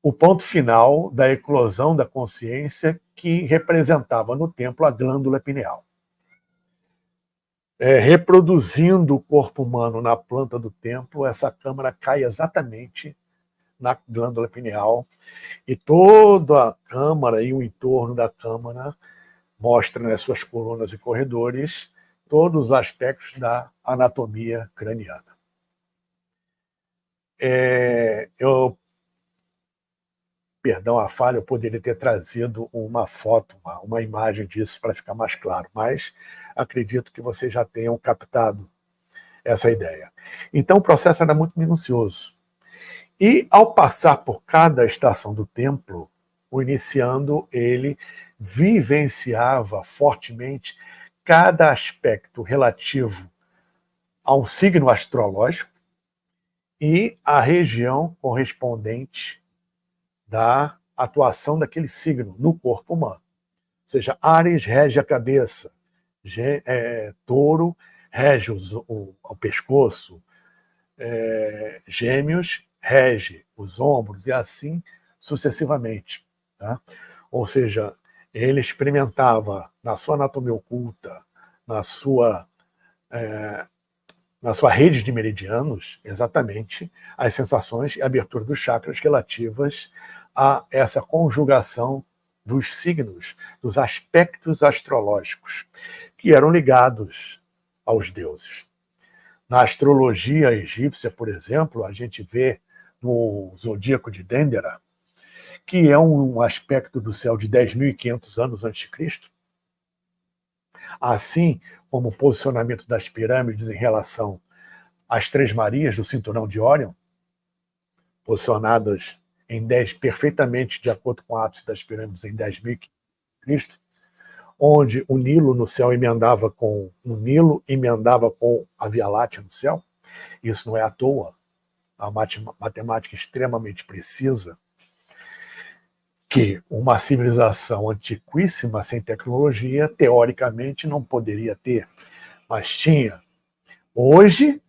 [SPEAKER 2] o ponto final da eclosão da consciência que representava no templo a glândula pineal. Reproduzindo o corpo humano na planta do templo, essa câmara cai exatamente na glândula pineal e toda a câmara e o entorno da câmara mostra nas suas colunas e corredores todos os aspectos da anatomia craniana. Perdão a falha, eu poderia ter trazido uma foto, uma imagem disso para ficar mais claro, mas acredito que vocês já tenham captado essa ideia. Então o processo era muito minucioso. E ao passar por cada estação do templo, o iniciando, ele vivenciava fortemente cada aspecto relativo a um signo astrológico e a região correspondente da atuação daquele signo no corpo humano. Ou seja, Áries rege a cabeça, Touro rege o pescoço, Gêmeos rege os ombros e assim sucessivamente. Tá? Ou seja, ele experimentava na sua anatomia oculta, na sua na sua rede de meridianos, exatamente as sensações e abertura dos chakras relativas a essa conjugação dos signos, dos aspectos astrológicos, que eram ligados aos deuses. Na astrologia egípcia, por exemplo, a gente vê no zodíaco de Dendera, que é um aspecto do céu de 10.500 anos antes de Cristo, assim como o posicionamento das pirâmides em relação às Três Marias do cinturão de Órion, posicionadas em 10, perfeitamente de acordo com o ápice das pirâmides em 10.500 Cristo, onde o Nilo no céu emendava com a Via Láctea no céu. Isso não é à toa, a matemática extremamente precisa, que uma civilização antiquíssima, sem tecnologia, teoricamente não poderia ter, mas tinha. Hoje,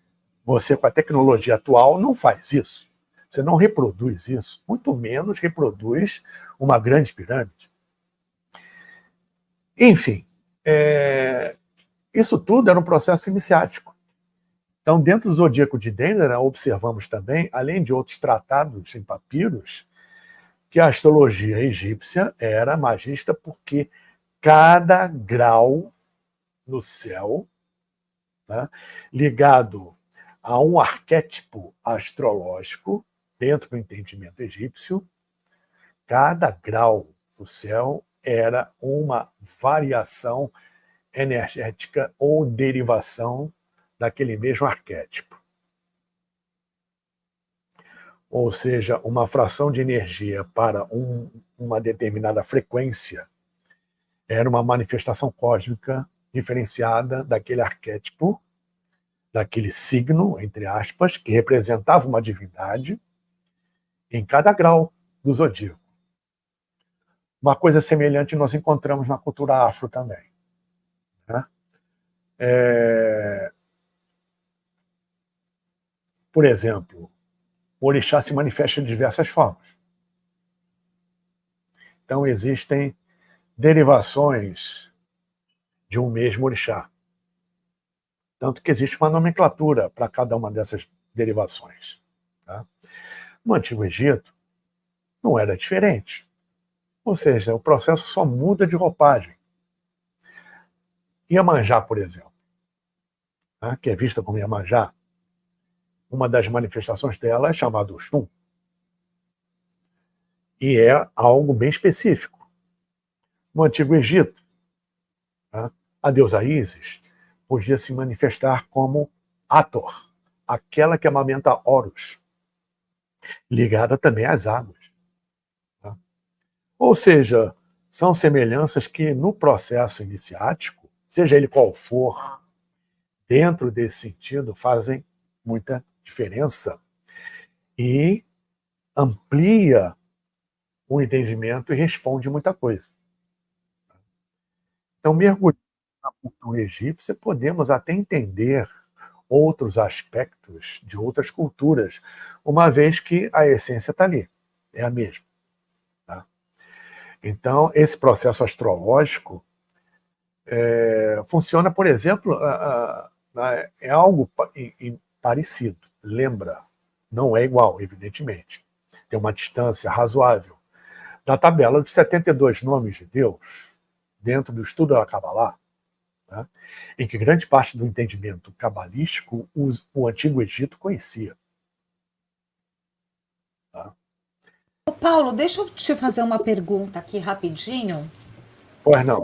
[SPEAKER 2] você com a tecnologia atual não faz isso. Você não reproduz isso, muito menos reproduz uma grande pirâmide. Enfim, isso tudo era um processo iniciático. Então, dentro do zodíaco de Dendera, observamos também, além de outros tratados em papiros, que a astrologia egípcia era magista porque cada grau no céu, né, ligado a um arquétipo astrológico, dentro do entendimento egípcio, cada grau no céu era uma variação energética ou derivação daquele mesmo arquétipo. Ou seja, uma fração de energia para uma determinada frequência era uma manifestação cósmica diferenciada daquele arquétipo, daquele signo, entre aspas, que representava uma divindade em cada grau do zodíaco. Uma coisa semelhante nós encontramos na cultura afro também. Né? Por exemplo, o orixá se manifesta de diversas formas. Então, existem derivações de um mesmo orixá. Tanto que existe uma nomenclatura para cada uma dessas derivações. Tá? No Antigo Egito, não era diferente. Ou seja, o processo só muda de roupagem. Iemanjá, por exemplo, tá? Que é vista como Iemanjá, uma das manifestações dela é chamada Oxum. E é algo bem específico. No Antigo Egito, tá? A deusa Ísis podia se manifestar como Hathor, aquela que amamenta Horus, ligada também às águas. Tá? Ou seja, são semelhanças que no processo iniciático, seja ele qual for, dentro desse sentido, fazem muita diferença e amplia o entendimento e responde muita coisa. Então, mergulhando na cultura egípcia, podemos até entender outros aspectos de outras culturas, uma vez que a essência está ali, é a mesma. Tá? Então, esse processo astrológico funciona, por exemplo, é algo parecido, lembra, não é igual, evidentemente. Tem uma distância razoável. Na tabela dos 72 nomes de Deus, dentro do estudo da Kabbalah, tá? Em que grande parte do entendimento cabalístico o Antigo Egito conhecia. Tá?
[SPEAKER 1] Paulo, deixa eu te fazer uma pergunta aqui rapidinho.
[SPEAKER 2] Pois não.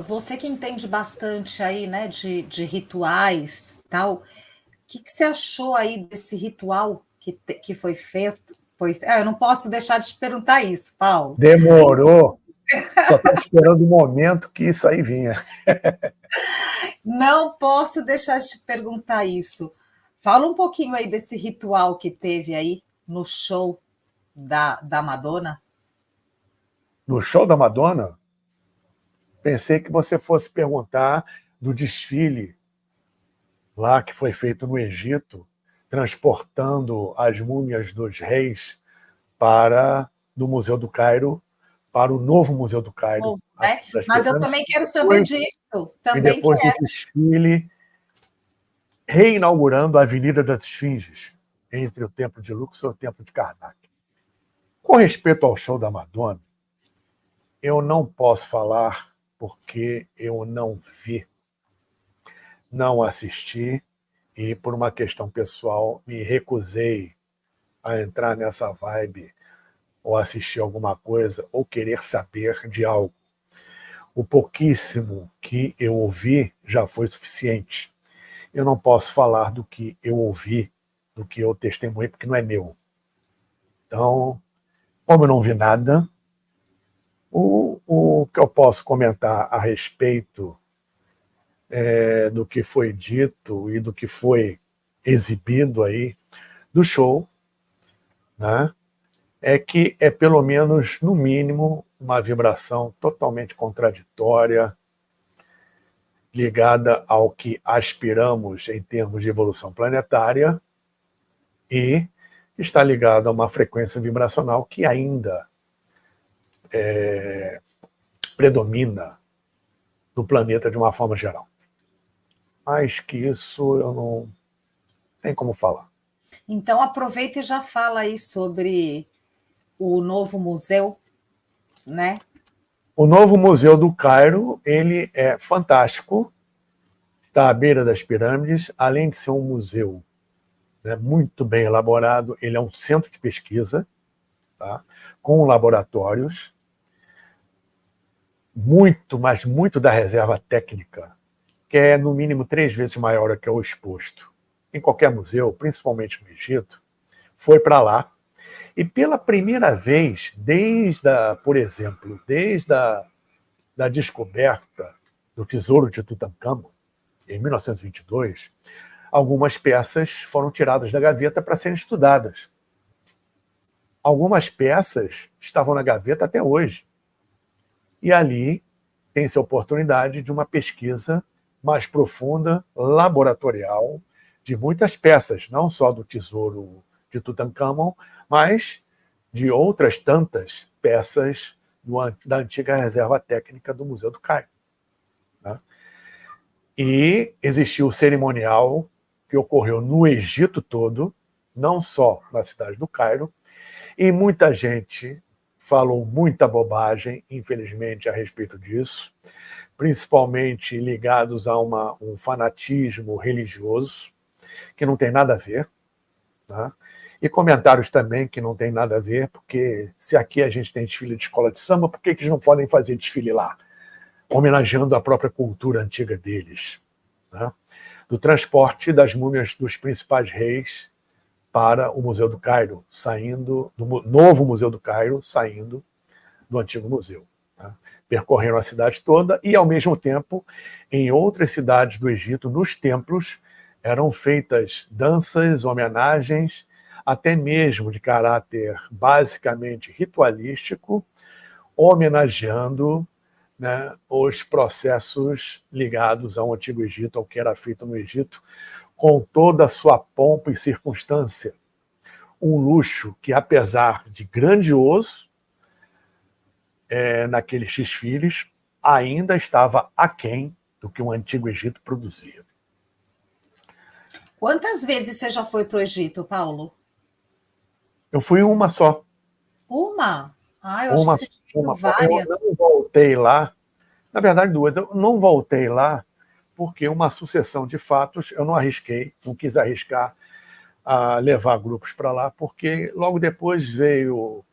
[SPEAKER 1] Você que entende bastante aí, né, de rituais, tal, o que você achou aí desse ritual que foi feito? Eu não posso deixar de te perguntar isso, Paulo.
[SPEAKER 2] Demorou. Só estava esperando o momento que isso aí vinha.
[SPEAKER 1] Não posso deixar de te perguntar isso. Fala um pouquinho aí desse ritual que teve aí no show da Madonna.
[SPEAKER 2] No show da Madonna? Pensei que você fosse perguntar do desfile lá que foi feito no Egito, transportando as múmias dos reis do Museu do Cairo para o novo Museu do Cairo.
[SPEAKER 1] Né? Mas eu também quero saber disso.
[SPEAKER 2] E depois do desfile, reinaugurando a Avenida das Esfinges, entre o Templo de Luxor e o Templo de Karnak. Com respeito ao show da Madonna, eu não posso falar porque eu não vi, não assisti e, por uma questão pessoal, me recusei a entrar nessa vibe ou assistir alguma coisa ou querer saber de algo. O pouquíssimo que eu ouvi já foi suficiente. Eu não posso falar do que eu ouvi, do que eu testemunhei, porque não é meu. Então, como eu não vi nada, o que eu posso comentar a respeito do que foi dito e do que foi exibido aí do show, né, é que é pelo menos, no mínimo, uma vibração totalmente contraditória, ligada ao que aspiramos em termos de evolução planetária e está ligada a uma frequência vibracional que ainda predomina no planeta de uma forma geral. Mais que isso, eu não tenho como falar.
[SPEAKER 1] Então, aproveita e já fala aí sobre o novo museu, né?
[SPEAKER 2] O novo Museu do Cairo, ele é fantástico, está à beira das pirâmides, além de ser um museu, né, muito bem elaborado, ele é um centro de pesquisa, tá, com laboratórios, muito, mas muito da reserva técnica, que é no mínimo 3 vezes maior do que o exposto em qualquer museu, principalmente no Egito, foi para lá. E pela primeira vez, por exemplo, desde a descoberta do tesouro de Tutancâmon, em 1922, algumas peças foram tiradas da gaveta para serem estudadas. Algumas peças estavam na gaveta até hoje. E ali tem-se a oportunidade de uma pesquisa mais profunda, laboratorial, de muitas peças, não só do tesouro de Tutancâmon, mas de outras tantas peças da antiga reserva técnica do Museu do Cairo. Né? E existiu o cerimonial que ocorreu no Egito todo, não só na cidade do Cairo, e muita gente falou muita bobagem, infelizmente, a respeito disso, principalmente ligados a um fanatismo religioso, que não tem nada a ver, né? E comentários também que não tem nada a ver, porque se aqui a gente tem desfile de escola de samba, por que eles não podem fazer desfile lá? Homenageando a própria cultura antiga deles, né? Do transporte das múmias dos principais reis para o Museu do Cairo, saindo do novo Museu do Cairo, saindo do antigo museu. Né? Percorreram a cidade toda e, ao mesmo tempo, em outras cidades do Egito, nos templos, eram feitas danças, homenagens, até mesmo de caráter basicamente ritualístico, homenageando, né, os processos ligados ao Antigo Egito, ao que era feito no Egito, com toda a sua pompa e circunstância. Um luxo que, apesar de grandioso, naqueles desfiles, ainda estava aquém do que o Antigo Egito produzia.
[SPEAKER 1] Quantas vezes você já foi para o Egito, Paulo?
[SPEAKER 2] Eu fui uma só.
[SPEAKER 1] Uma? Ah, eu achei que você tinha ido
[SPEAKER 2] Só. Eu
[SPEAKER 1] várias.
[SPEAKER 2] não voltei lá, na verdade 2, eu não voltei lá porque uma sucessão de fatos, eu não arrisquei, não quis arriscar a levar grupos para lá, porque logo depois veio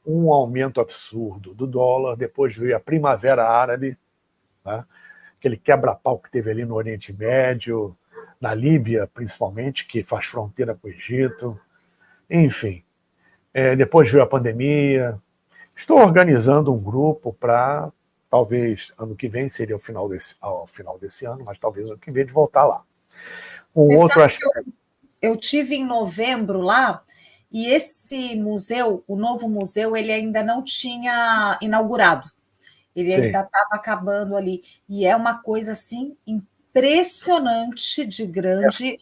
[SPEAKER 2] um aumento absurdo do dólar, depois veio a Primavera Árabe, né? Aquele quebra-pau que teve ali no Oriente Médio, na Líbia, principalmente, que faz fronteira com o Egito. Enfim, depois veio a pandemia. Estou organizando um grupo para, talvez, ano que vem, seria ao final desse ano, mas talvez ano que vem, de voltar lá.
[SPEAKER 1] Você sabe que eu tive em novembro lá, e esse museu, o novo museu, ele ainda não tinha inaugurado. Ele ainda estava acabando ali. E é uma coisa, assim, impressionante de grande.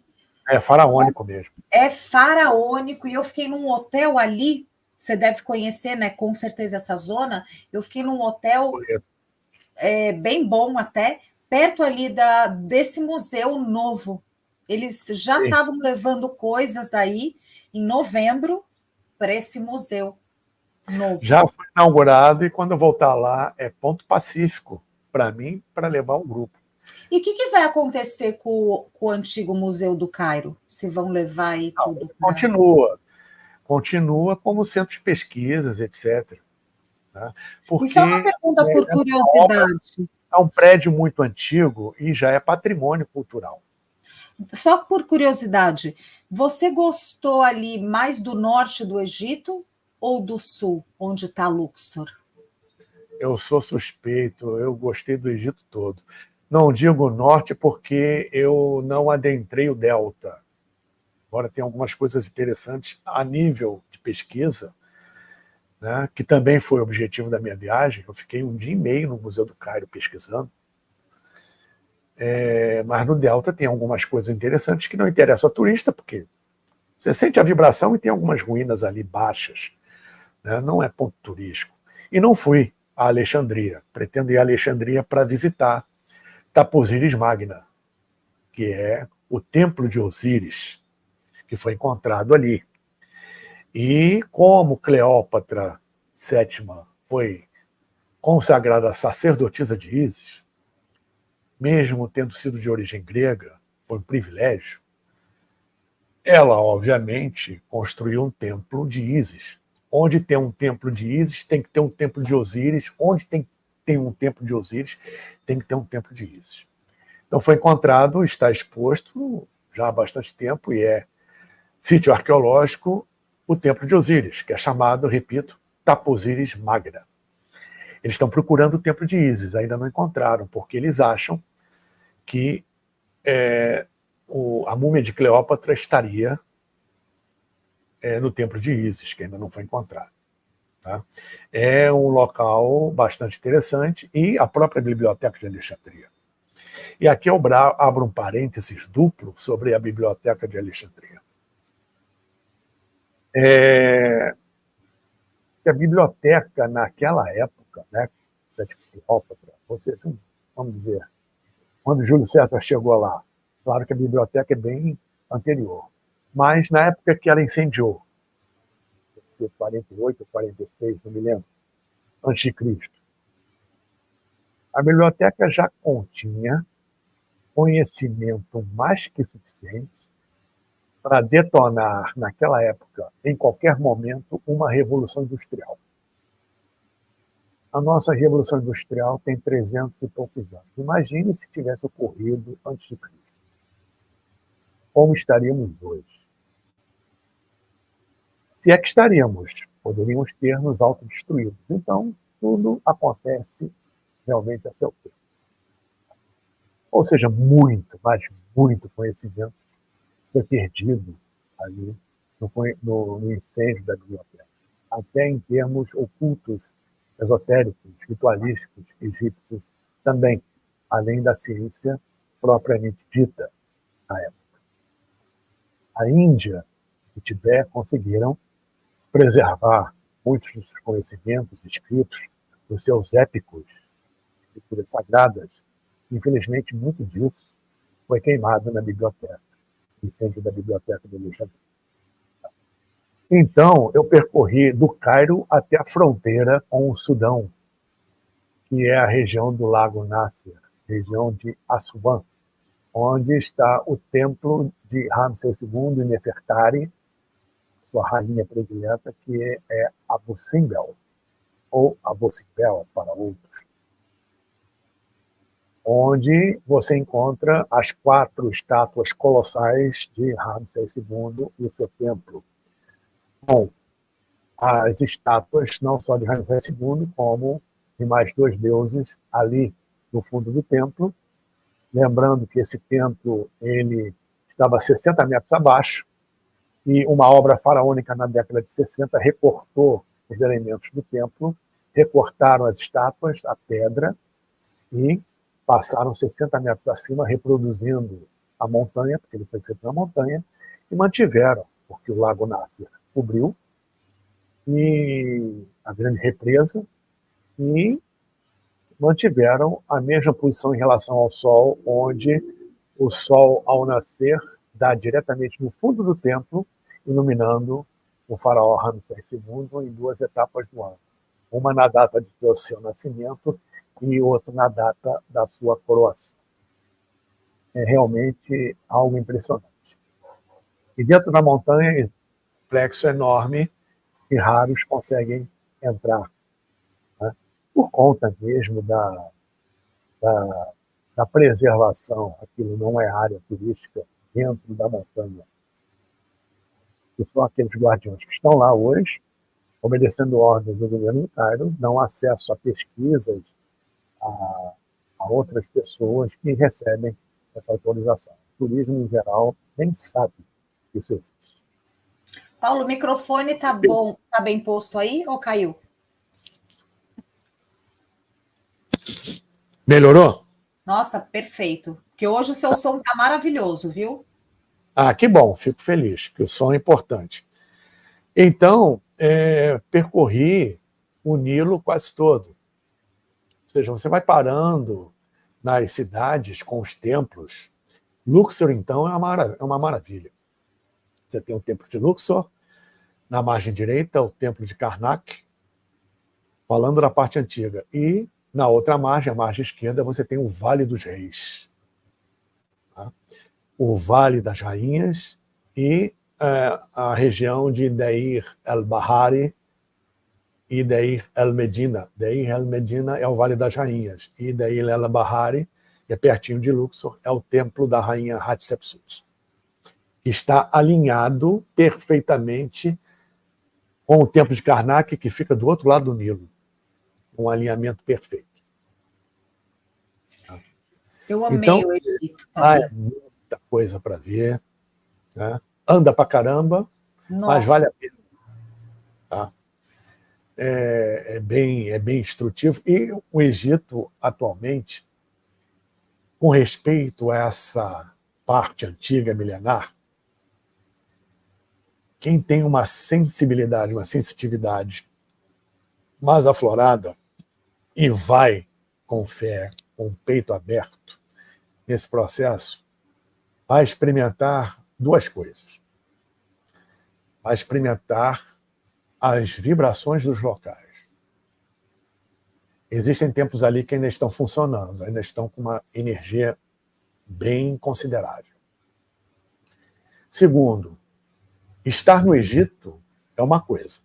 [SPEAKER 2] É faraônico mesmo.
[SPEAKER 1] É faraônico. E eu fiquei num hotel ali, você deve conhecer, né? Com certeza essa zona. Eu fiquei num hotel bem bom até, perto ali desse museu novo. Eles já
[SPEAKER 2] Sim.
[SPEAKER 1] estavam levando coisas aí em novembro para esse museu novo.
[SPEAKER 2] Já foi inaugurado e quando eu voltar lá é ponto pacífico para mim, para levar o grupo.
[SPEAKER 1] E o que vai acontecer com o antigo Museu do Cairo? Se vão levar aí
[SPEAKER 2] Não,
[SPEAKER 1] tudo para...
[SPEAKER 2] continua como centro de pesquisas, etc. Tá?
[SPEAKER 1] E só uma
[SPEAKER 2] Porque
[SPEAKER 1] pergunta por
[SPEAKER 2] é uma obra,
[SPEAKER 1] curiosidade.
[SPEAKER 2] é um prédio muito antigo e já é patrimônio cultural.
[SPEAKER 1] Só por curiosidade, você gostou ali mais do norte do Egito ou do sul, onde está Luxor?
[SPEAKER 2] Eu sou suspeito, eu gostei do Egito todo. Não digo norte porque eu não adentrei o delta. Agora tem algumas coisas interessantes a nível de pesquisa, né, que também foi o objetivo da minha viagem. Eu fiquei 1 dia e meio no Museu do Cairo pesquisando. Mas no delta tem algumas coisas interessantes que não interessam a turista, porque você sente a vibração e tem algumas ruínas ali baixas, né? Não é ponto turístico. E não fui a Alexandria. Pretendo ir a Alexandria para visitar Taposiris Magna, que é o templo de Osíris, que foi encontrado ali. E como Cleópatra VII foi consagrada sacerdotisa de Ísis, mesmo tendo sido de origem grega, foi um privilégio, ela, obviamente, construiu um templo de Ísis. Onde tem um templo de Ísis, tem que ter um templo de Osíris. Onde tem um templo de Osíris, tem que ter um templo de Ísis. Então foi encontrado, está exposto já há bastante tempo, e é sítio arqueológico, o templo de Osíris, que é chamado, repito, Taposiris Magna. Eles estão procurando o templo de Ísis, ainda não encontraram, porque eles acham que a múmia de Cleópatra estaria no templo de Ísis, que ainda não foi encontrado. Tá? É um local bastante interessante, e a própria Biblioteca de Alexandria. E aqui eu abro um parênteses duplo sobre a Biblioteca de Alexandria. A biblioteca, naquela época, né, da Cleópatra, ou seja, vamos dizer, quando Júlio César chegou lá, claro que a biblioteca é bem anterior, mas na época que ela incendiou, 48 ou 46, não me lembro, antes de Cristo, a biblioteca já continha conhecimento mais que suficiente para detonar, naquela época, em qualquer momento, uma revolução industrial. A nossa revolução industrial tem 300 e poucos anos. Imagine se tivesse ocorrido antes de Cristo. Como estaríamos hoje? Se é que estaríamos, poderíamos ter nos autodestruídos. Então, tudo acontece realmente a seu tempo. Ou seja, muito, mas muito conhecimento foi perdido ali no incêndio da biblioteca. Até em termos ocultos, esotéricos, ritualísticos, egípcios também, além da ciência propriamente dita na época. A Índia e o Tibete conseguiram preservar muitos dos seus conhecimentos escritos, dos seus épicos, escrituras sagradas. Infelizmente, muito disso foi queimado na biblioteca, no incêndio da biblioteca de Alexandria. Então, eu percorri do Cairo até a fronteira com o Sudão, que é a região do Lago Nasser, região de Assuã, onde está o templo de Ramsés II e Nefertari, sua rainha predileta, que é Abu Simbel, ou Abu Simbel para outros, onde você encontra as 4 estátuas colossais de Ramsés II e o seu templo. Bom, as estátuas não só de Ramsés II, como de mais 2 deuses ali no fundo do templo, lembrando que esse templo ele estava a 60 metros abaixo, e uma obra faraônica na década de 60 recortou os elementos do templo, recortaram as estátuas, a pedra, e passaram 60 metros acima, reproduzindo a montanha, porque ele foi feito na montanha, e mantiveram, porque o Lago Nasser cobriu, e a grande represa, e mantiveram a mesma posição em relação ao Sol, onde o sol, ao nascer, dá diretamente no fundo do templo, iluminando o faraó Ramsés II em 2 etapas do ano. Uma na data do seu nascimento e outra na data da sua coroação. É realmente algo impressionante. E dentro da montanha, existe um complexo enorme que raros conseguem entrar, né? Por conta mesmo da preservação. Aquilo não é área turística dentro da montanha. Que são aqueles guardiões que estão lá hoje, obedecendo ordens do governo do Cairo, dão acesso a pesquisas, a outras pessoas que recebem essa autorização. O turismo, em geral, nem sabe que isso existe.
[SPEAKER 1] Paulo, o microfone tá bom, tá bem posto aí ou caiu?
[SPEAKER 2] Melhorou?
[SPEAKER 1] Nossa, perfeito. Porque hoje o seu som tá maravilhoso, viu?
[SPEAKER 2] Ah, que bom, fico feliz, porque o som é importante. Então, percorri o Nilo quase todo. Ou seja, você vai parando nas cidades com os templos. Luxor, então, é uma maravilha. Você tem o templo de Luxor, na margem direita, o templo de Karnak, falando da parte antiga. E na outra margem, a margem esquerda, você tem o Vale dos Reis, tá? O Vale das Rainhas e a região de Deir el-Bahari e Deir el-Medina. Deir el-Medina é o Vale das Rainhas, e Deir el-Bahari, que é pertinho de Luxor, é o templo da rainha Hatshepsut. Está alinhado perfeitamente com o templo de Karnak, que fica do outro lado do Nilo. Um alinhamento perfeito.
[SPEAKER 1] Eu amei
[SPEAKER 2] então,
[SPEAKER 1] o Egito
[SPEAKER 2] é muita coisa para ver, né? Anda para caramba, mas vale a pena. Tá? É bem instrutivo. E o Egito, atualmente, com respeito a essa parte antiga, milenar, quem tem uma sensibilidade, uma sensitividade mais aflorada e vai com fé, com o peito aberto nesse processo, vai experimentar 2 coisas. Vai experimentar as vibrações dos locais. Existem templos ali que ainda estão funcionando, ainda estão com uma energia bem considerável. Segundo, estar no Egito é uma coisa.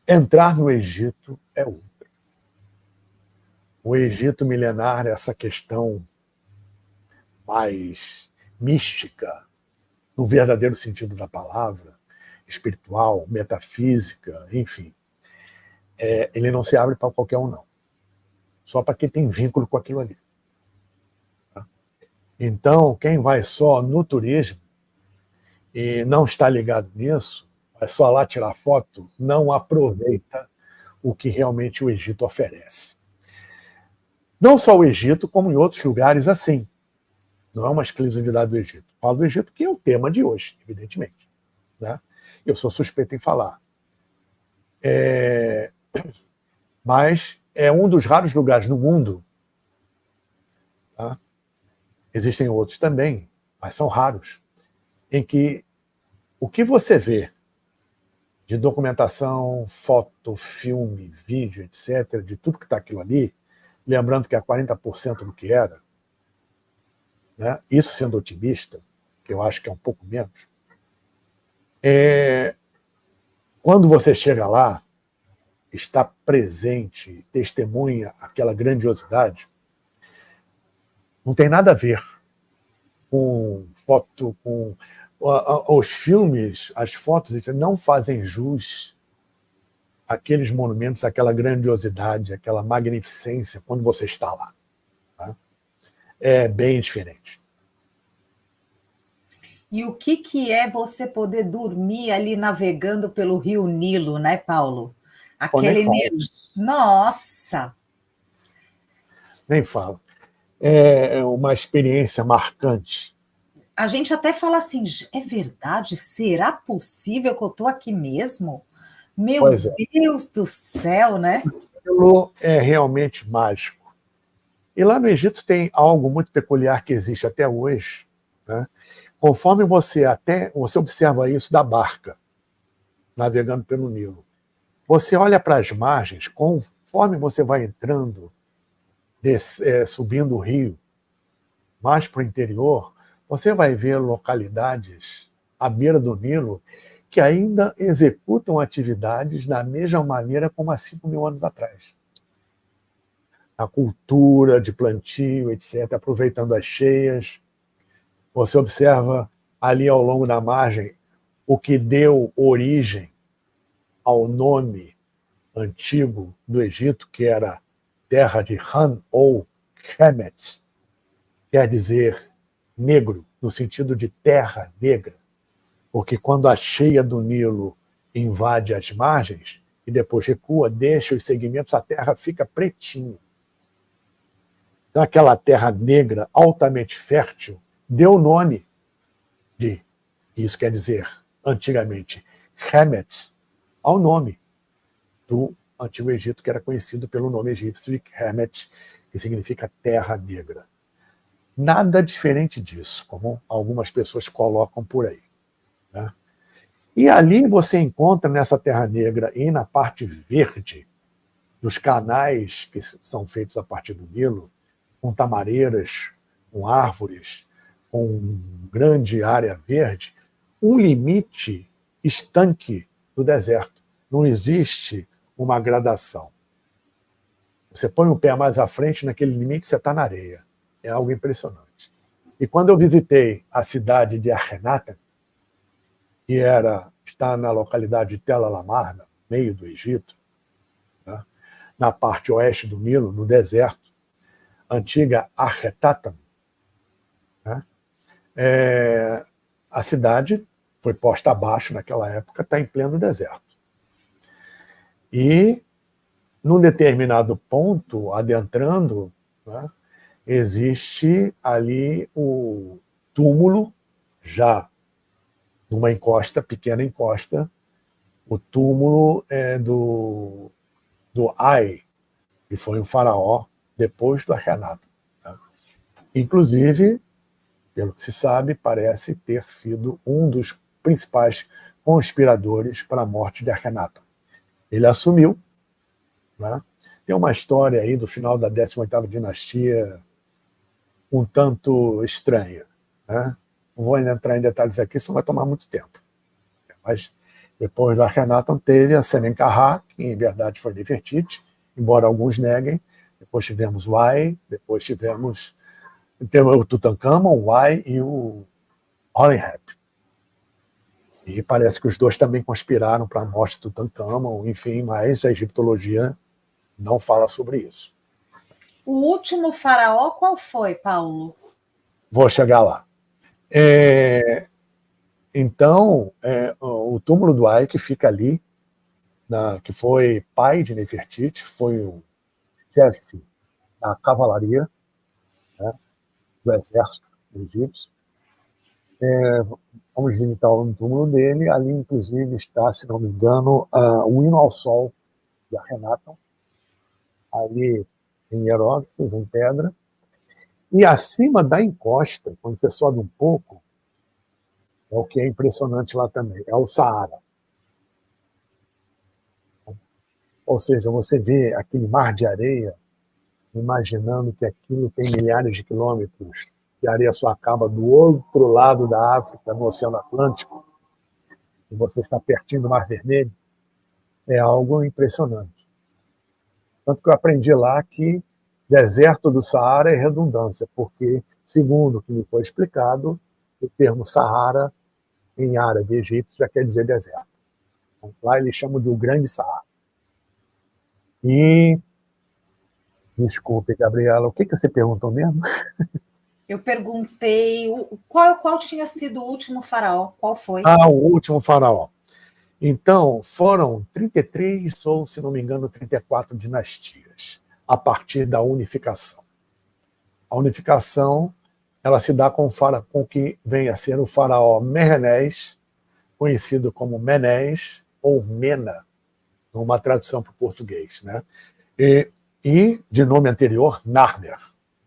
[SPEAKER 2] Entrar no Egito é outra. O Egito milenar, essa questão mais mística, no verdadeiro sentido da palavra, espiritual, metafísica, enfim, ele não se abre para qualquer um, não. Só para quem tem vínculo com aquilo ali. Tá? Então, quem vai só no turismo e não está ligado nisso, vai só lá tirar foto, não aproveita o que realmente o Egito oferece. Não só o Egito, como em outros lugares assim. Não é uma exclusividade do Egito. Falo do Egito, que é o tema de hoje, evidentemente. Né? Eu sou suspeito em falar. Mas é um dos raros lugares no mundo, tá? Existem outros também, mas são raros, em que o que você vê de documentação, foto, filme, vídeo, etc., de tudo que está aquilo ali, lembrando que é 40% do que era, né? Isso sendo otimista, que eu acho que é um pouco menos, quando você chega lá, está presente, testemunha aquela grandiosidade, não tem nada a ver com foto, com os filmes, as fotos, não fazem jus àqueles monumentos, àquela grandiosidade, àquela magnificência quando você está lá. Tá? É bem diferente.
[SPEAKER 1] E o que é você poder dormir ali navegando pelo Rio Nilo, né, Paulo? Aquela energia. Nossa!
[SPEAKER 2] Nem falo. É uma experiência marcante.
[SPEAKER 1] A gente até fala assim, é verdade? Será possível que eu estou aqui mesmo? Meu Deus do céu, né?
[SPEAKER 2] Aquilo é realmente mágico. E lá no Egito tem algo muito peculiar que existe até hoje, né? Conforme você observa isso da barca, navegando pelo Nilo. Você olha para as margens, conforme você vai entrando, subindo o rio, mais para o interior, você vai ver localidades à beira do Nilo que ainda executam atividades da mesma maneira como há 5.000 anos atrás. A cultura de plantio, etc., aproveitando as cheias. Você observa ali ao longo da margem o que deu origem ao nome antigo do Egito, que era terra de Han ou Kemet, quer dizer negro, no sentido de terra negra, porque quando a cheia do Nilo invade as margens e depois recua, deixa os segmentos, a terra fica pretinha. Então, aquela terra negra, altamente fértil, deu o nome de, isso quer dizer, antigamente, Kemet, ao nome do Antigo Egito, que era conhecido pelo nome egípcio de Kemet, que significa terra negra. Nada diferente disso, como algumas pessoas colocam por aí, né? E ali você encontra, nessa terra negra e na parte verde, dos canais que são feitos a partir do Nilo, com tamareiras, com árvores, com grande área verde, um limite estanque do deserto. Não existe uma gradação. Você põe um pé mais à frente, naquele limite você está na areia. É algo impressionante. E quando eu visitei a cidade de Akhenaten, que está na localidade de Tel Alamar, no meio do Egito, né, na parte oeste do Nilo, no deserto, antiga Akhetaten, né, a cidade foi posta abaixo naquela época, está em pleno deserto. E, num determinado ponto, adentrando, né, existe ali o túmulo, já numa encosta, pequena encosta, o túmulo do Ai, que foi um faraó depois do Akhenaten. Tá? Inclusive, pelo que se sabe, parece ter sido um dos principais conspiradores para a morte de Akhenaten. Ele assumiu, né? Tem uma história aí do final da 18ª dinastia um tanto estranha, né? Não vou entrar em detalhes aqui, senão vai tomar muito tempo. Mas depois do Akhenaten teve a Semenkará, que em verdade foi Nefertiti, embora alguns neguem. Depois tivemos o Ai, depois tivemos o Tutankhamon, o Ai e o Horemheb. E parece que os dois também conspiraram para a morte de Tutankhamon, enfim, mas a egiptologia não fala sobre isso.
[SPEAKER 1] O último faraó qual foi, Paulo?
[SPEAKER 2] Vou chegar lá. Então, o túmulo do Ai, que fica ali, que foi pai de Nefertiti, foi o chefe da cavalaria, né, do exército egípcio. Vamos visitar o túmulo dele. Ali, inclusive, está, se não me engano, o hino ao sol de Akhenaten, ali em hieróglifos, em pedra. E acima da encosta, quando você sobe um pouco, é o que é impressionante lá também, é o Saara. Ou seja, você vê aquele mar de areia, imaginando que aquilo tem milhares de quilômetros, que a areia só acaba do outro lado da África, no Oceano Atlântico, e você está pertinho do Mar Vermelho, é algo impressionante. Tanto que eu aprendi lá que deserto do Saara é redundância, porque, segundo o que me foi explicado, o termo Saara, em árabe egípcio, já quer dizer deserto. Então, lá eles chamam de o Grande Saara. E, desculpe, Gabriela, o que você perguntou mesmo?
[SPEAKER 1] Eu perguntei qual tinha sido o último faraó, qual foi?
[SPEAKER 2] O último faraó. Então, foram 33, ou, se não me engano, 34 dinastias, a partir da unificação. A unificação ela se dá com o que vem a ser o faraó Menes, conhecido como Menés ou Mena, numa tradução para o português, né? E de nome anterior, Narmer.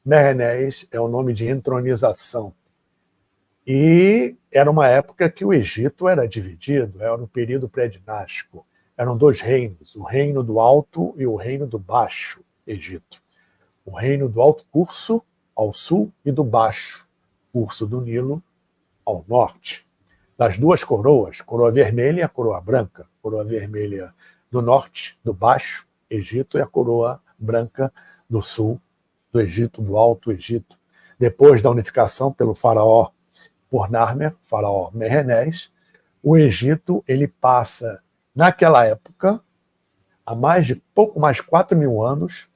[SPEAKER 2] Merenés é o nome de entronização. E era uma época que o Egito era dividido, era um período pré-dinástico. Eram dois reinos, o reino do Alto e o reino do Baixo Egito. O reino do alto curso ao sul e do baixo curso do Nilo ao norte. Das duas coroas, coroa vermelha e a coroa branca. Coroa vermelha do norte, do baixo Egito, e a coroa branca do sul, do Egito, do Alto Egito. Depois da unificação pelo faraó Purnarmer, faraó Merenés, o Egito ele passa, naquela época, há pouco mais de 4.000 anos,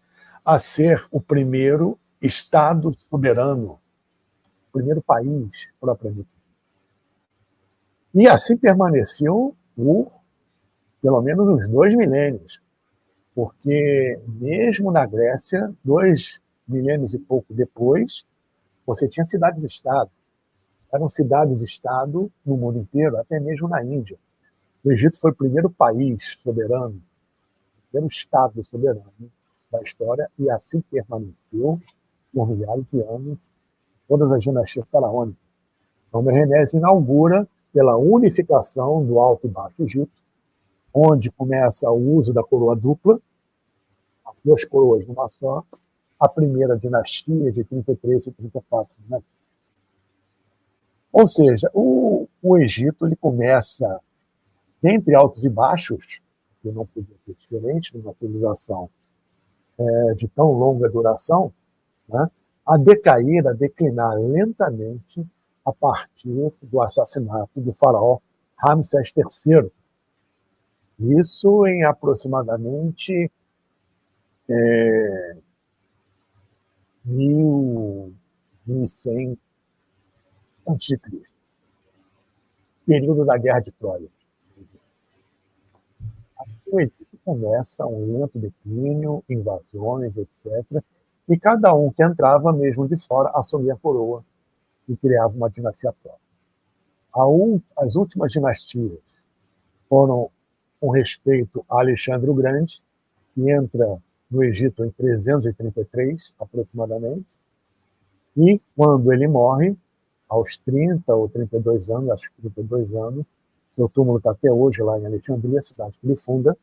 [SPEAKER 2] a ser o primeiro Estado soberano, o primeiro país propriamente. E assim permaneceu por pelo menos uns 2 milênios, porque mesmo na Grécia, 2 milênios e pouco depois, você tinha cidades-estado. Eram cidades-estado no mundo inteiro, até mesmo na Índia. O Egito foi o primeiro país soberano, o primeiro Estado soberano da história, e assim permaneceu por milhares de anos, todas as dinastias faraônicas. Então, Merenés inaugura pela unificação do Alto e Baixo Egito, onde começa o uso da coroa dupla, as duas coroas numa só, a primeira dinastia de 33 e 34. Né? Ou seja, o Egito ele começa entre altos e baixos, que não podia ser diferente numa civilização de tão longa duração, né, a decair, a declinar lentamente a partir do assassinato do faraó Ramsés III. Isso em aproximadamente 1100 a.C., período da Guerra de Troia. O Egito começa um lento declínio, invasões, etc. E cada um que entrava, mesmo de fora, assumia a coroa e criava uma dinastia própria. As últimas dinastias foram com respeito a Alexandre o Grande, que entra no Egito em 333, aproximadamente, e quando ele morre, aos 30 ou 32 anos, acho que 32 anos, seu túmulo está até hoje lá em Alexandria, cidade que ele funda,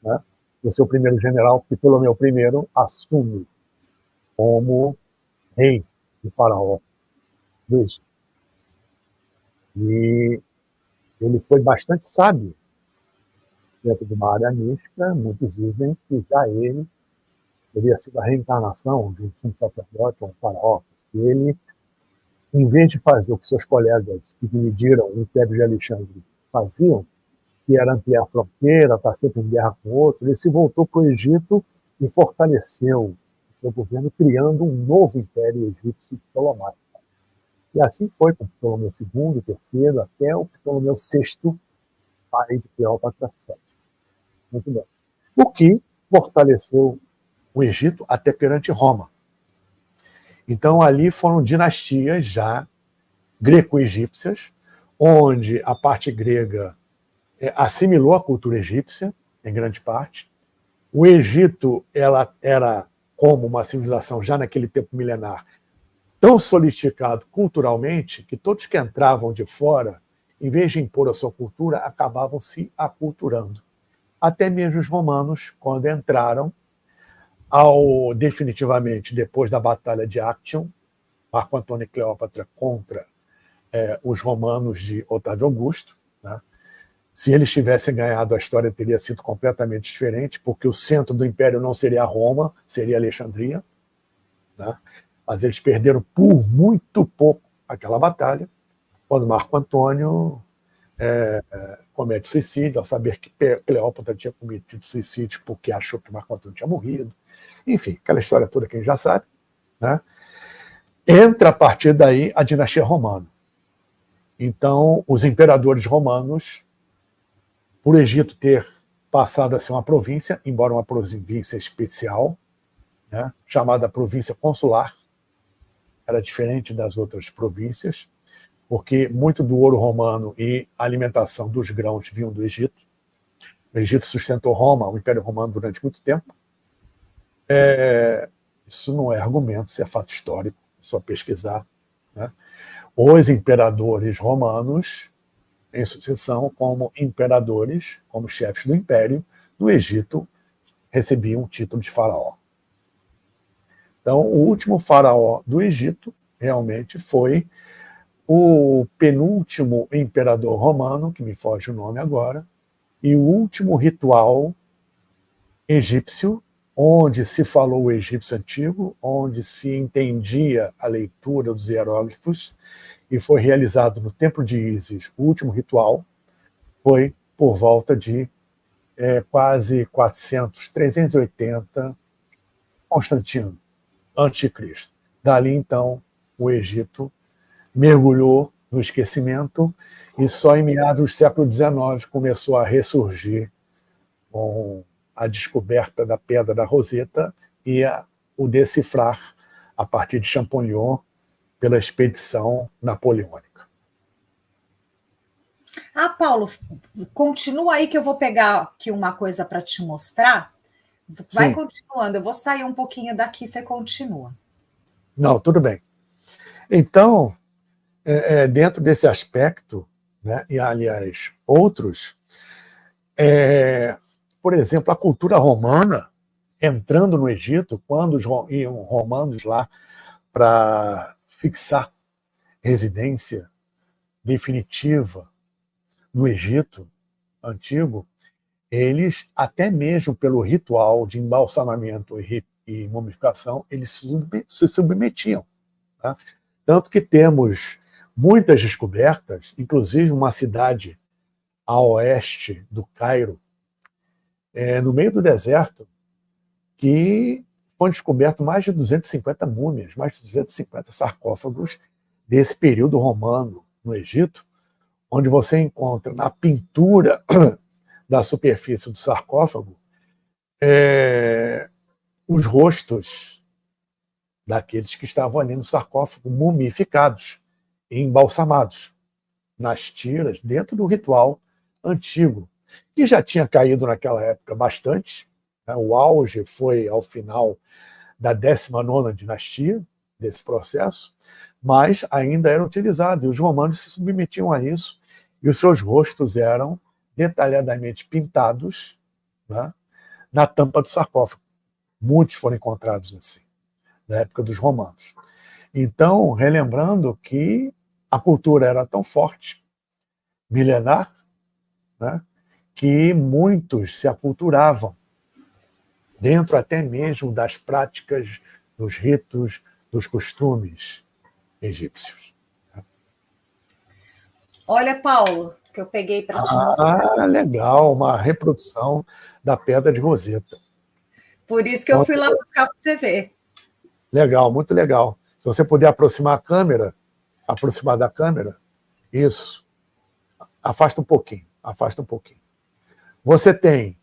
[SPEAKER 2] né? O seu primeiro general, Ptolomeu I, assume como rei do faraó do Egito. E ele foi bastante sábio dentro de uma área mística. Muitos dizem que já ele teria sido a reencarnação de um sumo sacerdote ou um faraó. E ele, em vez de fazer o que seus colegas que dividiram o Império de Alexandre faziam, que era ampliar a fronteira, estar sempre em guerra com outro, ele se voltou para o Egito e fortaleceu o seu governo, criando um novo império egípcio ptolomaico. E assim foi com Ptolomeu II, III, até o Ptolomeu VI, pai de Cleópatra VII. Muito bem. O que fortaleceu o Egito até perante Roma. Então, ali foram dinastias já greco-egípcias, onde a parte grega assimilou a cultura egípcia, em grande parte. O Egito ela era, como uma civilização já naquele tempo milenar, tão solidificado culturalmente que todos que entravam de fora, em vez de impor a sua cultura, acabavam se aculturando. Até mesmo os romanos, quando entraram, definitivamente, depois da Batalha de Actium, Marco Antônio e Cleópatra contra os romanos de Otávio Augusto, né? Se eles tivessem ganhado, a história teria sido completamente diferente, porque o centro do império não seria Roma, seria Alexandria, né? Mas eles perderam por muito pouco aquela batalha, quando Marco Antônio comete suicídio, ao saber que Cleópatra tinha cometido suicídio porque achou que Marco Antônio tinha morrido. Enfim, aquela história toda que a gente já sabe, né? Entra a partir daí a dinastia romana. Então, os imperadores romanos, por Egito ter passado a ser uma província, embora uma província especial, né, chamada província consular, era diferente das outras províncias, porque muito do ouro romano e a alimentação dos grãos vinham do Egito. O Egito sustentou Roma, o Império Romano, durante muito tempo. Isso não é argumento, isso é fato histórico, é só pesquisar, né? Os imperadores romanos, em sucessão, como imperadores, como chefes do império, no Egito, recebiam o título de faraó. Então, o último faraó do Egito realmente foi o penúltimo imperador romano, que me foge o nome agora, e o último ritual egípcio, onde se falou o egípcio antigo, onde se entendia a leitura dos hieróglifos, e foi realizado no Templo de Ísis, o último ritual, foi por volta de quase 400, 380, Constantino, antes de Cristo. Dali, então, o Egito mergulhou no esquecimento e só em meados do século XIX começou a ressurgir com a descoberta da Pedra da Roseta e o decifrar a partir de Champollion pela expedição napoleônica.
[SPEAKER 1] Paulo, continua aí que eu vou pegar aqui uma coisa para te mostrar. Vai Sim. Continuando, eu vou sair um pouquinho daqui, você continua.
[SPEAKER 2] Não, tudo bem. Então, dentro desse aspecto, né, e aliás, outros, por exemplo, a cultura romana, entrando no Egito, quando iam romanos lá para fixar residência definitiva no Egito antigo, eles, até mesmo pelo ritual de embalsamamento e mumificação, eles se submetiam. Tá? Tanto que temos muitas descobertas, inclusive uma cidade a oeste do Cairo, no meio do deserto, que foram descobertos mais de 250 múmias, mais de 250 sarcófagos desse período romano no Egito, onde você encontra na pintura da superfície do sarcófago os rostos daqueles que estavam ali no sarcófago, mumificados e embalsamados nas tiras, dentro do ritual antigo, que já tinha caído naquela época bastante. Né? O auge foi ao final da 19ª dinastia desse processo, mas ainda era utilizado, e os romanos se submetiam a isso, e os seus rostos eram detalhadamente pintados, né, na tampa do sarcófago. Muitos foram encontrados assim, na época dos romanos. Então, relembrando que a cultura era tão forte, milenar, né, que muitos se aculturavam, dentro até mesmo das práticas, dos ritos, dos costumes egípcios.
[SPEAKER 1] Olha, Paulo, que eu peguei para te mostrar.
[SPEAKER 2] Ah, legal, uma reprodução da Pedra de Roseta.
[SPEAKER 1] Por isso que eu fui lá buscar para você ver.
[SPEAKER 2] Legal, muito legal. Se você puder aproximar da câmera, isso. Afasta um pouquinho. Você tem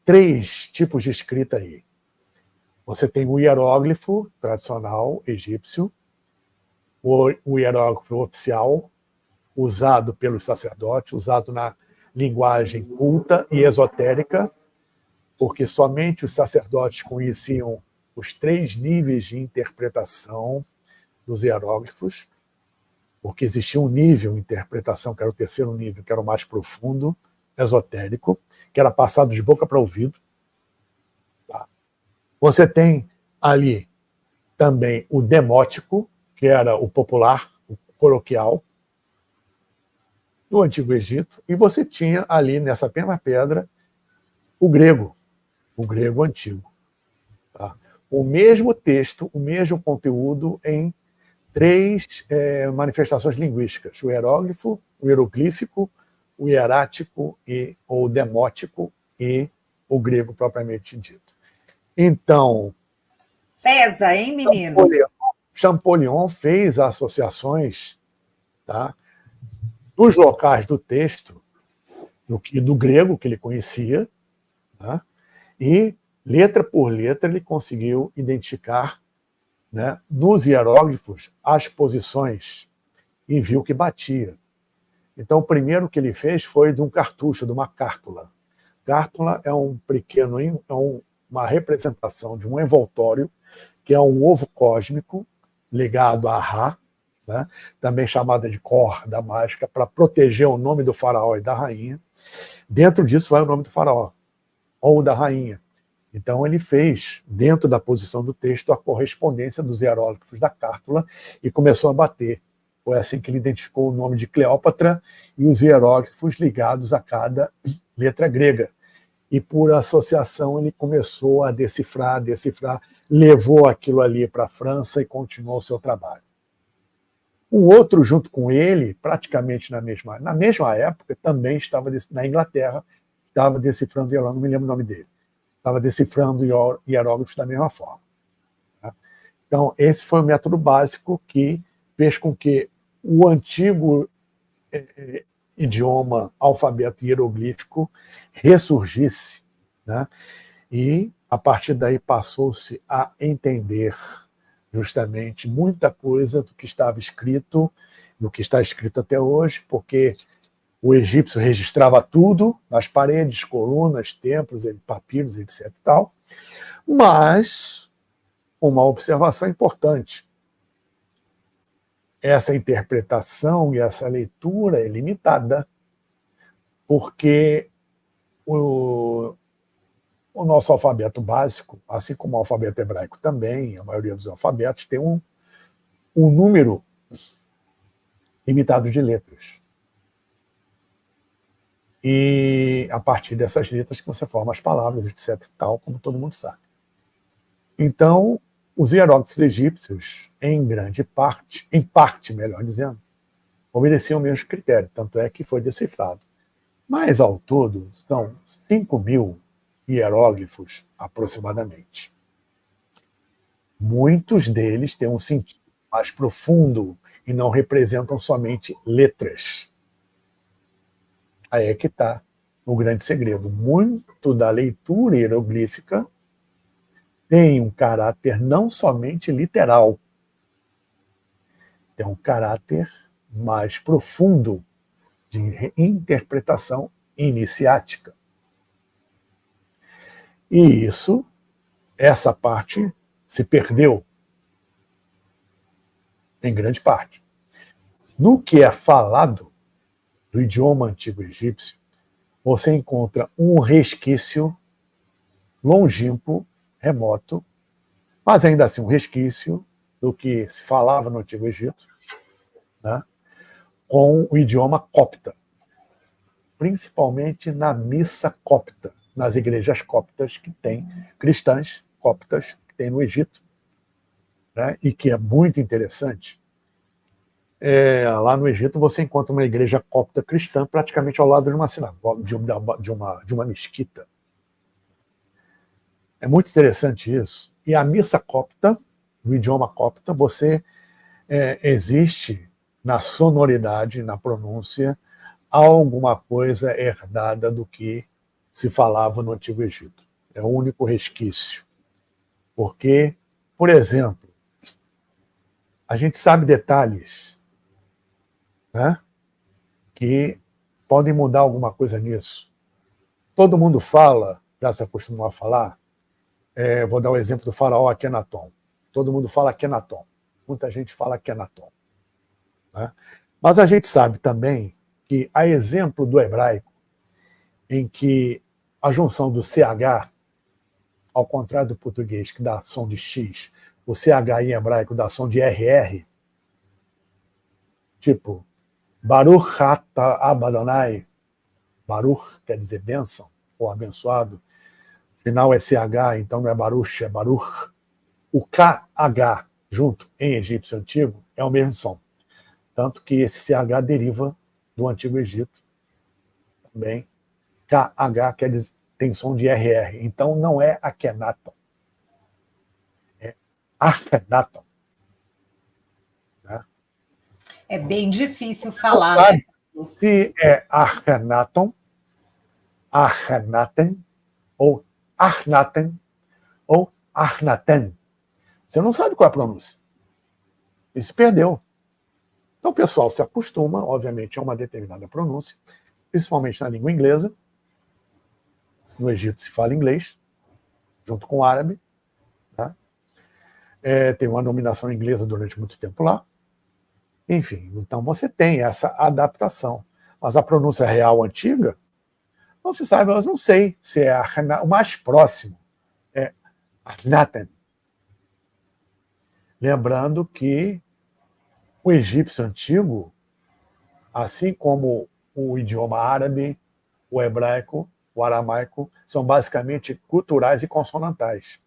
[SPEAKER 2] 3 tipos de escrita aí. Você tem o hieróglifo tradicional egípcio, o hieróglifo oficial, usado pelos sacerdotes, usado na linguagem culta e esotérica, porque somente os sacerdotes conheciam os 3 níveis de interpretação dos hieróglifos, porque existia um nível de interpretação, que era o 3º nível, que era o mais profundo, esotérico, que era passado de boca para ouvido. Tá? Você tem ali também o demótico, que era o popular, o coloquial, do Antigo Egito, e você tinha ali, nessa mesma pedra, o grego antigo. Tá? O mesmo texto, o mesmo conteúdo em 3 manifestações linguísticas: o hieróglifo, o hieroglífico, o hierático ou demótico e o grego propriamente dito. Então,
[SPEAKER 1] pesa, hein, menino?
[SPEAKER 2] Champollion fez associações, tá, dos locais do texto, do grego que ele conhecia, tá, e letra por letra ele conseguiu identificar, né, nos hieróglifos as posições e viu que batia. Então, o primeiro que ele fez foi de um cartucho, de uma cártula. Cártula é um uma representação de um envoltório, que é um ovo cósmico ligado a Ra, né, também chamada de corda mágica, para proteger o nome do faraó e da rainha. Dentro disso vai o nome do faraó, ou da rainha. Então ele fez, dentro da posição do texto, a correspondência dos hieróglifos da cártula e começou a bater. Foi assim que ele identificou o nome de Cleópatra e os hieróglifos ligados a cada letra grega. E por associação ele começou a decifrar, levou aquilo ali para a França e continuou o seu trabalho. Um outro, junto com ele, praticamente na mesma época, também estava na Inglaterra, estava decifrando, eu não me lembro o nome dele, estava decifrando hieróglifos da mesma forma. Tá? Então, esse foi o método básico que fez com que o antigo idioma alfabeto hieroglífico ressurgisse, né? E, a partir daí, passou-se a entender justamente muita coisa do que estava escrito, do que está escrito até hoje, porque o egípcio registrava tudo nas paredes, colunas, templos, papiros, etc. e tal. Mas uma observação importante: essa interpretação e essa leitura é limitada, porque o nosso alfabeto básico, assim como o alfabeto hebraico também, a maioria dos alfabetos, tem um número limitado de letras. E a partir dessas letras que você forma as palavras, etc. tal, como todo mundo sabe. Então, os hieróglifos egípcios, em parte, melhor dizendo, obedeciam o mesmo critério, tanto é que foi decifrado. Mas, ao todo, são 5.000 hieróglifos, aproximadamente. Muitos deles têm um sentido mais profundo e não representam somente letras. Aí é que está o grande segredo. Muito da leitura hieroglífica tem um caráter não somente literal, tem um caráter mais profundo de interpretação iniciática. E essa parte se perdeu em grande parte. No que é falado do idioma antigo egípcio, você encontra um resquício longínquo, remoto, mas ainda assim um resquício do que se falava no Antigo Egito, né, com o idioma copta, principalmente na missa copta, nas igrejas coptas que tem, cristãs coptas que tem no Egito, né, e que é muito interessante. Lá no Egito você encontra uma igreja copta cristã praticamente ao lado de uma sinagoga, de uma mesquita. É muito interessante isso. E a missa copta, no idioma copta, existe na sonoridade, na pronúncia, alguma coisa herdada do que se falava no Antigo Egito. É o único resquício. Porque, por exemplo, a gente sabe detalhes, né, que podem mudar alguma coisa nisso. Todo mundo fala, já se acostumou a falar, vou dar o exemplo do faraó Akenaton. Todo mundo fala Akenaton. Muita gente fala Akenaton. Né? Mas a gente sabe também que, a exemplo do hebraico, em que a junção do CH, ao contrário do português, que dá som de X, o CH em hebraico dá som de RR, tipo, Baruch Ata Abadonai, Baruch quer dizer bênção, ou abençoado, o final é CH, então não é Baruch, é Baruch. O KH, junto, em egípcio antigo, é o mesmo som. Tanto que esse CH deriva do Antigo Egito. Também, KH quer dizer, tem som de RR. Então não é Akhenaton. É Akhenaton. Né?
[SPEAKER 1] É bem difícil falar, né?
[SPEAKER 2] Se é Akhenaton, Akhenaten, ou Akhenaten, ou Akhenaten. Você não sabe qual é a pronúncia. Isso se perdeu. Então o pessoal se acostuma, obviamente, a uma determinada pronúncia, principalmente na língua inglesa. No Egito se fala inglês, junto com o árabe. Tá? Tem uma dominação inglesa durante muito tempo lá. Enfim, então você tem essa adaptação. Mas a pronúncia real antiga, não se sabe, eu não sei se é o mais próximo é Akhenaten. Lembrando que o egípcio antigo, assim como o idioma árabe, o hebraico, o aramaico, são basicamente culturais e consonantais.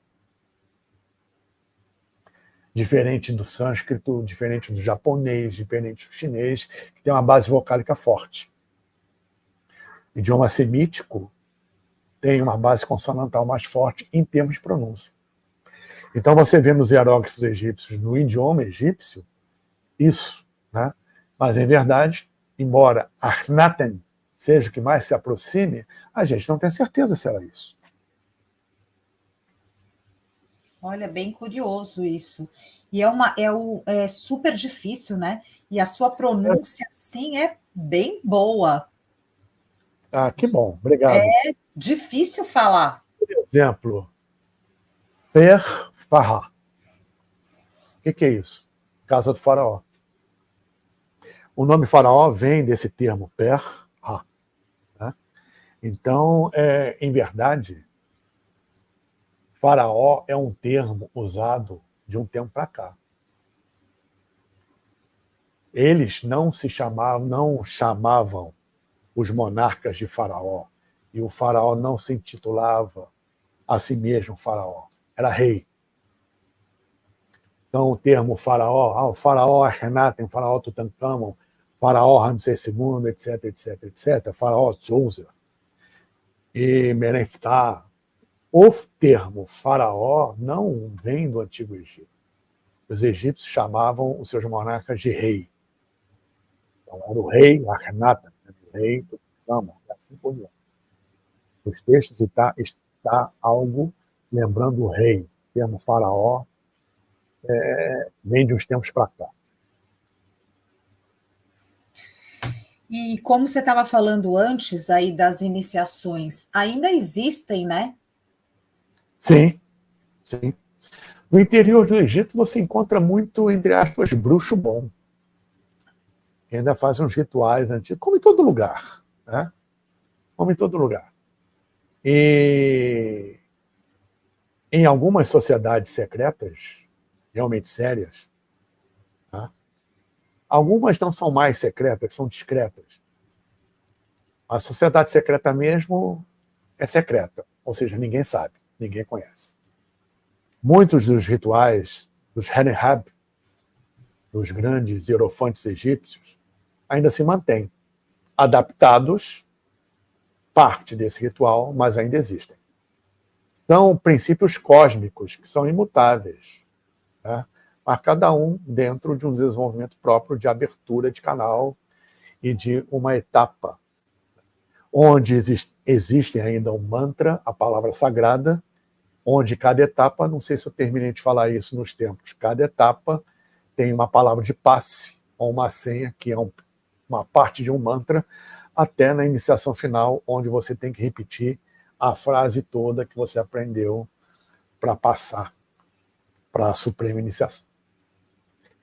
[SPEAKER 2] Diferente do sânscrito, diferente do japonês, diferente do chinês, que tem uma base vocálica forte. O idioma semítico tem uma base consonantal mais forte em termos de pronúncia. Então você vê nos hieróglifos egípcios, no idioma egípcio, isso. Né? Mas, em verdade, embora Akhenaten seja o que mais se aproxime, a gente não tem certeza se era isso.
[SPEAKER 1] Olha, bem curioso isso. E é super difícil, né? E a sua pronúncia, sim, é bem boa.
[SPEAKER 2] Ah, que bom, obrigado.
[SPEAKER 1] É difícil falar.
[SPEAKER 2] Por exemplo, Per Farah. O que é isso? Casa do faraó. O nome faraó vem desse termo, Per Ha. Né? Então, em verdade, faraó é um termo usado de um tempo para cá. Eles não chamavam os monarcas de faraó, e o faraó não se intitulava a si mesmo faraó, era rei. Então o termo faraó, o faraó Akhenaten, o faraó Tutankhamon, faraó Ramsés II, etc, etc, etc, faraó Djoser e Meneptah. O termo faraó não vem do Antigo Egito. Os egípcios chamavam os seus monarcas de rei. Então era o rei Akhenaten, o rei Tutankhamon, e assim por diante. Nos textos está algo lembrando o rei. O termo faraó vem de uns tempos para cá.
[SPEAKER 1] E como você estava falando antes aí das iniciações, ainda existem, né?
[SPEAKER 2] Sim, sim. No interior do Egito você encontra muito, entre aspas, bruxo bom. Que ainda fazem uns rituais antigos, como em todo lugar. Né? Como em todo lugar. E em algumas sociedades secretas, realmente sérias, né? Algumas não são mais secretas, são discretas. A sociedade secreta mesmo é secreta, ou seja, ninguém sabe, ninguém conhece. Muitos dos rituais dos Henehab, dos grandes hierofantes egípcios, ainda se mantêm, adaptados, parte desse ritual, mas ainda existem. São princípios cósmicos que são imutáveis, né? Mas cada um dentro de um desenvolvimento próprio de abertura de canal e de uma etapa, onde existe ainda um mantra, a palavra sagrada, onde cada etapa, não sei se eu terminei de falar isso nos tempos, cada etapa tem uma palavra de passe, ou uma senha, que é uma parte de um mantra, até na iniciação final, onde você tem que repetir a frase toda que você aprendeu para passar para a suprema iniciação.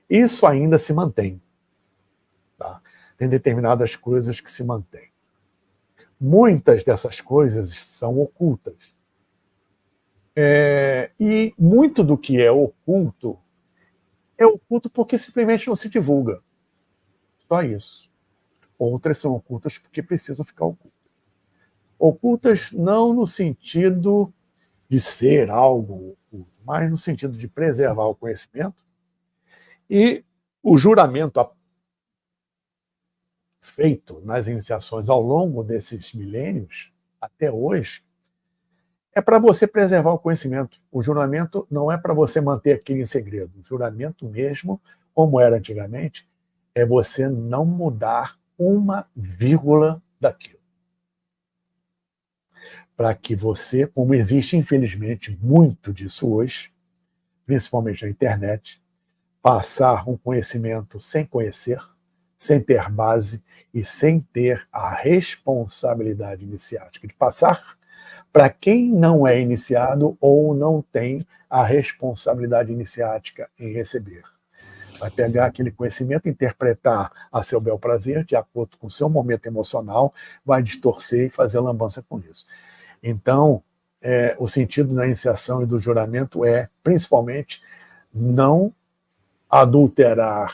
[SPEAKER 2] Isso ainda se mantém. Tá? Tem determinadas coisas que se mantêm. Muitas dessas coisas são ocultas. E muito do que é oculto porque simplesmente não se divulga. Só isso. Outras são ocultas porque precisam ficar ocultas. Ocultas não no sentido de ser algo oculto, mas no sentido de preservar o conhecimento. E o juramento feito nas iniciações ao longo desses milênios, até hoje, é para você preservar o conhecimento. O juramento não é para você manter aquilo em segredo. O juramento mesmo, como era antigamente, é você não mudar uma vírgula daquilo. Para que você, como existe infelizmente muito disso hoje, principalmente na internet, passar um conhecimento sem conhecer, sem ter base e sem ter a responsabilidade iniciática de passar para quem não é iniciado ou não tem a responsabilidade iniciática em receber. Vai pegar aquele conhecimento, interpretar a seu bel prazer, de acordo com o seu momento emocional, vai distorcer e fazer lambança com isso. Então, o sentido da iniciação e do juramento é, principalmente, não adulterar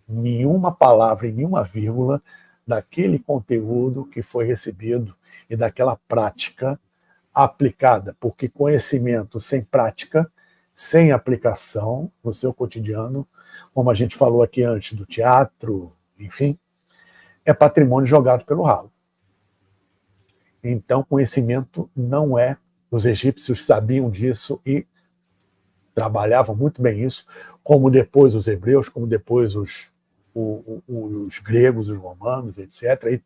[SPEAKER 2] nenhuma palavra e nenhuma vírgula daquele conteúdo que foi recebido e daquela prática aplicada, porque conhecimento sem prática, sem aplicação no seu cotidiano, como a gente falou aqui antes do teatro, enfim, é patrimônio jogado pelo ralo. Então, conhecimento não é. Os egípcios sabiam disso e trabalhavam muito bem isso, como depois os hebreus, como depois os gregos, os romanos, etc. E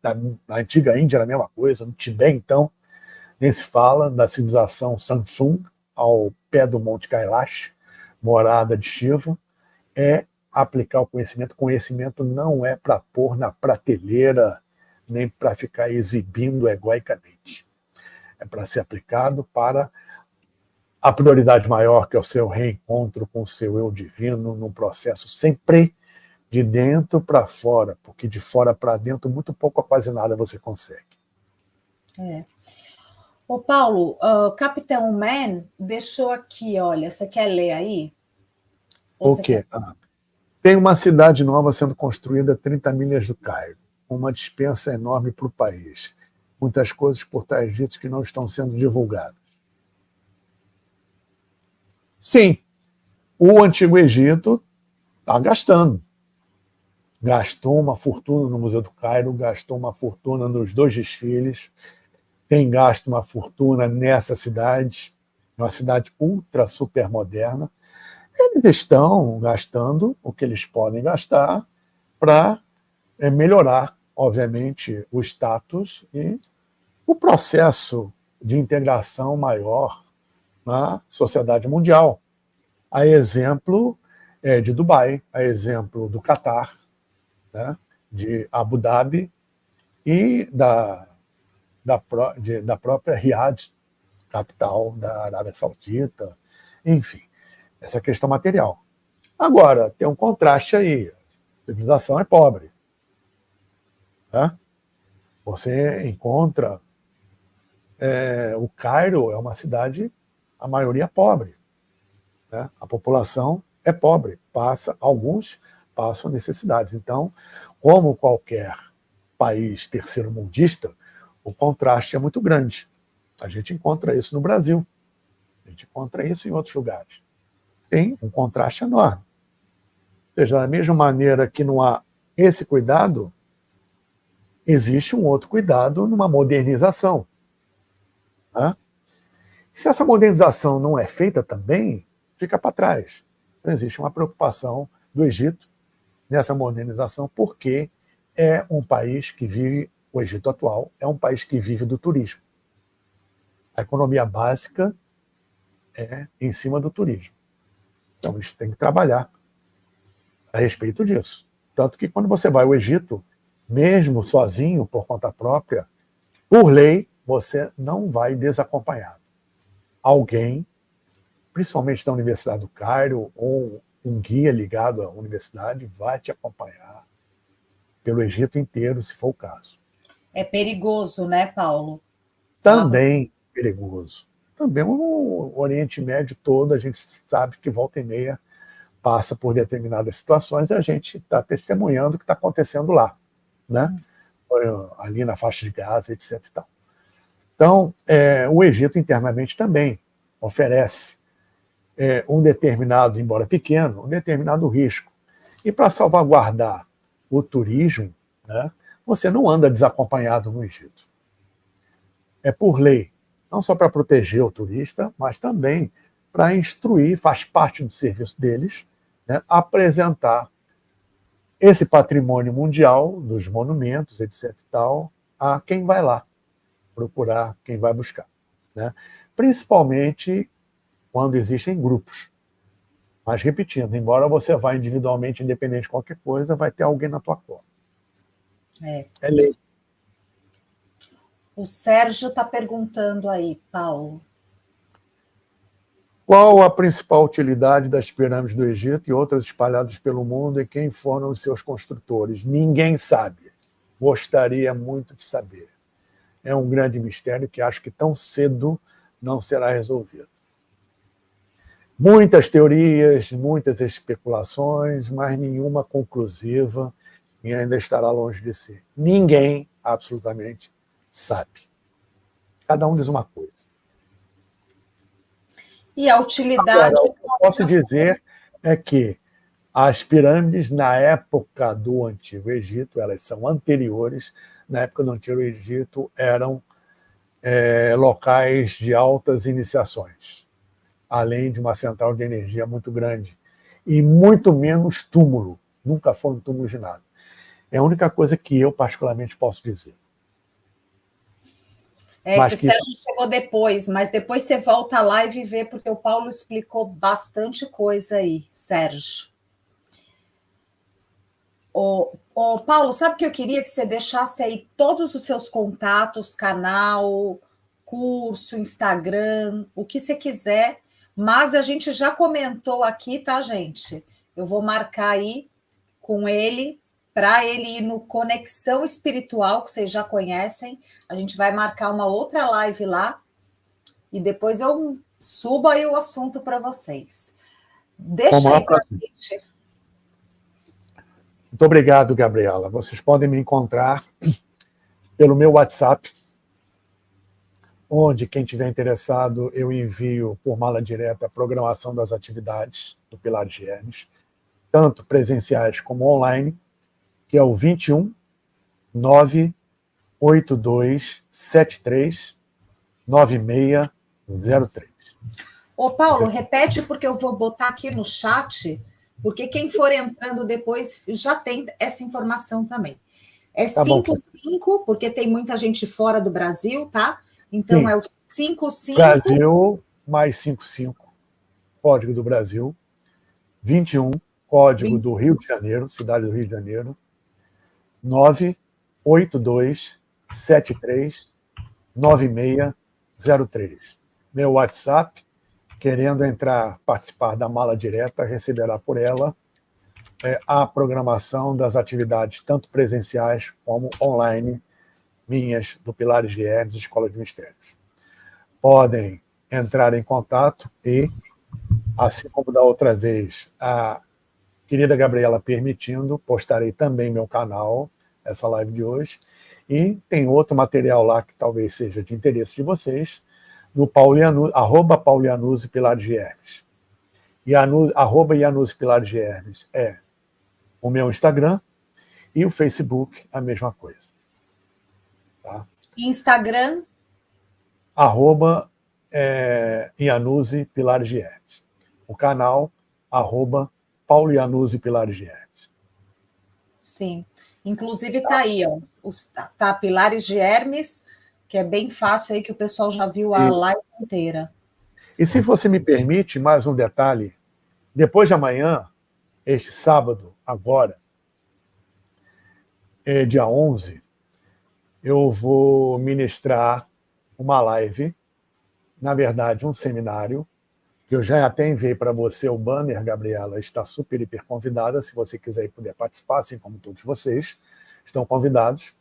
[SPEAKER 2] na antiga Índia era a mesma coisa, no Tibete, então, nem se fala da civilização Samsung, ao pé do Monte Kailash, morada de Shiva, é aplicar o conhecimento. Conhecimento não é para pôr na prateleira, nem para ficar exibindo egoicamente. É para ser aplicado para a prioridade maior, que é o seu reencontro com o seu eu divino, num processo sempre de dentro para fora, porque de fora para dentro, muito pouco a quase nada você consegue.
[SPEAKER 1] Ô Paulo, Capitão Man deixou aqui, olha, você quer ler aí?
[SPEAKER 2] O quê? Tem uma cidade nova sendo construída a 30 milhas do Cairo, uma dispensa enorme para o país. Muitas coisas por trás disso que não estão sendo divulgadas. Sim, o Antigo Egito está gastando. Gastou uma fortuna no Museu do Cairo, gastou uma fortuna nos 2 desfiles, tem gasto uma fortuna nessa cidade, uma cidade ultra super moderna. Eles estão gastando o que eles podem gastar para melhorar, obviamente, o status e o processo de integração maior na sociedade mundial. A exemplo de Dubai, a exemplo do Catar, né, de Abu Dhabi e da própria Riad, capital da Arábia Saudita, enfim, essa questão material. Agora, tem um contraste aí, a civilização é pobre. Né? Você encontra, o Cairo é uma cidade, a maioria pobre. Né? A população é pobre, alguns passam necessidades. Então, como qualquer país terceiro-mundista, o contraste é muito grande. A gente encontra isso no Brasil, a gente encontra isso em outros lugares. Tem um contraste enorme. Ou seja, da mesma maneira que não há esse cuidado, existe um outro cuidado numa modernização. Né? Se essa modernização não é feita também, fica para trás. Então, existe uma preocupação do Egito nessa modernização, porque é um país que vive, o Egito atual, é um país que vive do turismo. A economia básica é em cima do turismo. Então, eles têm que trabalhar a respeito disso. Tanto que quando você vai ao Egito, mesmo sozinho, por conta própria, por lei, você não vai desacompanhado. Alguém, principalmente da Universidade do Cairo, ou um guia ligado à universidade, vai te acompanhar pelo Egito inteiro, se for o caso.
[SPEAKER 1] É perigoso, né, Paulo?
[SPEAKER 2] Também perigoso. Também o Oriente Médio todo, a gente sabe que volta e meia passa por determinadas situações e a gente está testemunhando o que está acontecendo lá, né? Ali na faixa de Gaza, etc. E tal. Então, o Egito internamente também oferece um determinado, embora pequeno, um determinado risco. E para salvaguardar o turismo, né, você não anda desacompanhado no Egito. É por lei, não só para proteger o turista, mas também para instruir, faz parte do serviço deles, né, apresentar esse patrimônio mundial dos monumentos, etc. e tal, a quem vai lá procurar, quem vai buscar. Né? Principalmente quando existem grupos. Mas, repetindo, embora você vá individualmente, independente de qualquer coisa, vai ter alguém na tua cola. É lei.
[SPEAKER 1] O Sérgio está perguntando aí, Paulo.
[SPEAKER 2] Qual a principal utilidade das pirâmides do Egito e outras espalhadas pelo mundo e quem foram os seus construtores? Ninguém sabe. Gostaria muito de saber. É um grande mistério que acho que tão cedo não será resolvido. Muitas teorias, muitas especulações, mas nenhuma conclusiva e ainda estará longe de ser. Ninguém absolutamente sabe. Cada um diz uma coisa.
[SPEAKER 1] E a utilidade...
[SPEAKER 2] Agora, o que eu posso dizer é que as pirâmides, na época do Antigo Egito, elas são anteriores, na época do Antigo Egito, eram locais de altas iniciações, além de uma central de energia muito grande, e muito menos túmulo, nunca foram túmulos de nada. É a única coisa que eu particularmente posso dizer.
[SPEAKER 1] Que o Sérgio chegou depois, mas depois você volta à live e vê, porque o Paulo explicou bastante coisa aí, Sérgio. Paulo, sabe o que eu queria que você deixasse aí todos os seus contatos, canal, curso, Instagram, o que você quiser, mas a gente já comentou aqui, tá, gente? Eu vou marcar aí com ele, para ele ir no Conexão Espiritual, que vocês já conhecem. A gente vai marcar uma outra live lá e depois eu subo aí o assunto para vocês. Deixa aí para a gente.
[SPEAKER 2] Muito obrigado, Gabriela. Vocês podem me encontrar pelo meu WhatsApp, onde, quem tiver interessado, eu envio por mala direta a programação das atividades do Pilares de Hermes, tanto presenciais como online, que é o 21 98273 9603.
[SPEAKER 1] Ô, Paulo, repete, porque eu vou botar aqui no chat, porque quem for entrando depois já tem essa informação também. É 55, porque tem muita gente fora do Brasil, tá? Então, sim, é o 55...
[SPEAKER 2] Brasil, mais 55, código do Brasil. 21, código do Rio de Janeiro, cidade do Rio de Janeiro. 982739603. Meu WhatsApp, querendo participar da mala direta, receberá por ela a programação das atividades, tanto presenciais como online, minhas, do Pilares de Hermes, Escola de Mistérios. Podem entrar em contato e, assim como da outra vez, a querida Gabriela permitindo, postarei também meu canal, essa live de hoje, e tem outro material lá que talvez seja de interesse de vocês, no @paulianuzzi Pilares de Hermes. E @Ianuzzi Pilares de Hermes é o meu Instagram, e o Facebook, a mesma coisa. Tá?
[SPEAKER 1] Instagram?
[SPEAKER 2] @Ianuzzi Pilares de Hermes. O canal, @Paulo Ianuzzi Pilares de Hermes.
[SPEAKER 1] Sim. Inclusive tá aí, ó. Tá Pilares de Hermes, que é bem fácil aí, que o pessoal já viu a live inteira.
[SPEAKER 2] E se você me permite, mais um detalhe. Depois de amanhã, este sábado, agora, dia 11, eu vou ministrar uma live, na verdade, um seminário, que eu já até enviei para você o banner, Gabriela, está super, hiper convidada, se você quiser e puder participar, assim como todos vocês estão convidados.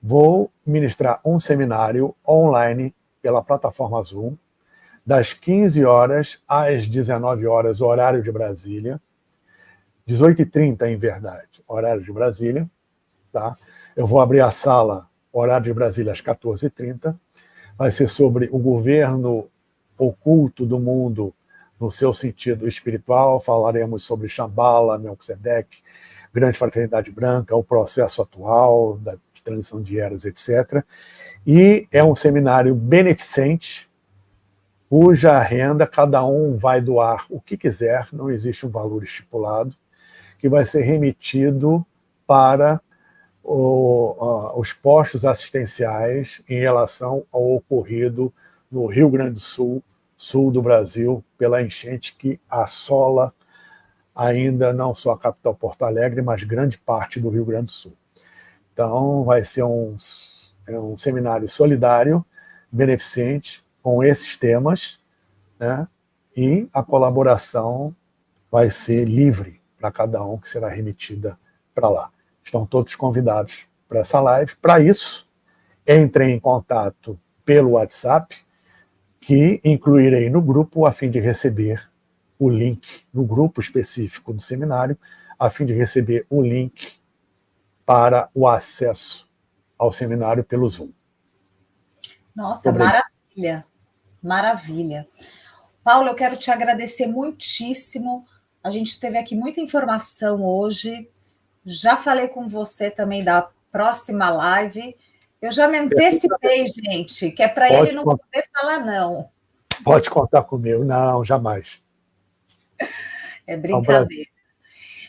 [SPEAKER 2] Vou ministrar um seminário online pela plataforma Zoom, das 15 horas às 19 horas, horário de Brasília, 18h30, em verdade, horário de Brasília. Tá? Eu vou abrir a sala, horário de Brasília, às 14h30. Vai ser sobre o governo oculto do mundo no seu sentido espiritual. Falaremos sobre Shambhala, Melquisedeque, Grande Fraternidade Branca, o processo atual da transição de eras, etc. E é um seminário beneficente, cuja renda cada um vai doar o que quiser, não existe um valor estipulado, que vai ser remetido para os postos assistenciais em relação ao ocorrido no Rio Grande do Sul, sul do Brasil, pela enchente que assola ainda não só a capital Porto Alegre, mas grande parte do Rio Grande do Sul. Então, vai ser é um seminário solidário, beneficente, com esses temas, né? E a colaboração vai ser livre para cada um que será remetida para lá. Estão todos convidados para essa live. Para isso, entrem em contato pelo WhatsApp, que incluirei no grupo a fim de receber o link, no grupo específico do seminário, a fim de receber o link para o acesso ao seminário pelo Zoom.
[SPEAKER 1] Nossa, obrigado. Maravilha, maravilha. Paulo, eu quero te agradecer muitíssimo. A gente teve aqui muita informação hoje. Já falei com você também da próxima live. Eu já me antecipei, gente, que é para ele não poder falar não.
[SPEAKER 2] Pode contar comigo. Não, jamais.
[SPEAKER 1] É brincadeira.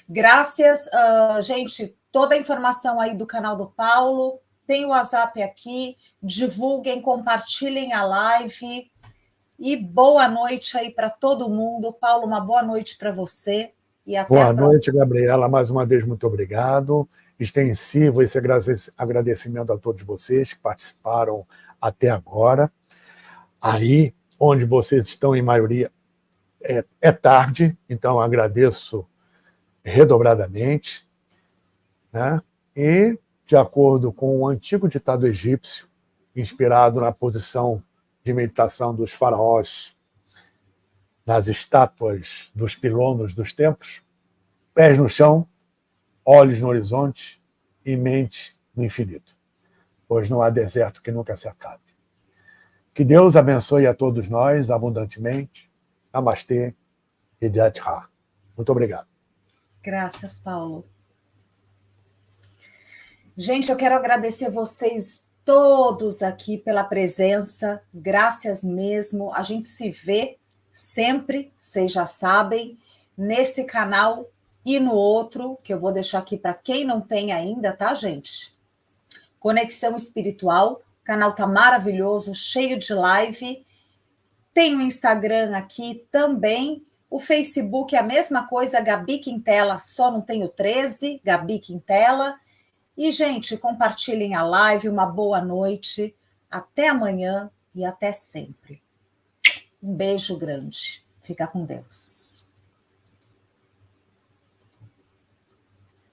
[SPEAKER 1] Graças, gente, toda a informação aí do canal do Paulo, tem o WhatsApp aqui, divulguem, compartilhem a live e boa noite aí para todo mundo. Paulo, uma boa noite para você e até
[SPEAKER 2] a próxima. Boa noite, Gabriela. Mais uma vez, muito obrigado. Extensivo esse agradecimento a todos vocês que participaram até agora. Aí, onde vocês estão em maioria, é tarde, então agradeço redobradamente, né? E, de acordo com o antigo ditado egípcio, inspirado na posição de meditação dos faraós, nas estátuas dos pilonos dos templos, pés no chão, olhos no horizonte e mente no infinito, pois não há deserto que nunca se acabe. Que Deus abençoe a todos nós abundantemente. Namastê e Jai Jai. Muito obrigado.
[SPEAKER 1] Graças, Paulo. Gente, eu quero agradecer vocês todos aqui pela presença. Graças mesmo. A gente se vê sempre, vocês já sabem, nesse canal e no outro, que eu vou deixar aqui para quem não tem ainda, tá, gente? Conexão Espiritual. O canal tá maravilhoso, cheio de live. Tem o Instagram aqui também. O Facebook é a mesma coisa, Gabi Quintela, só não tem o 13, Gabi Quintela. E, gente, compartilhem a live, uma boa noite, até amanhã e até sempre. Um beijo grande. Fica com Deus.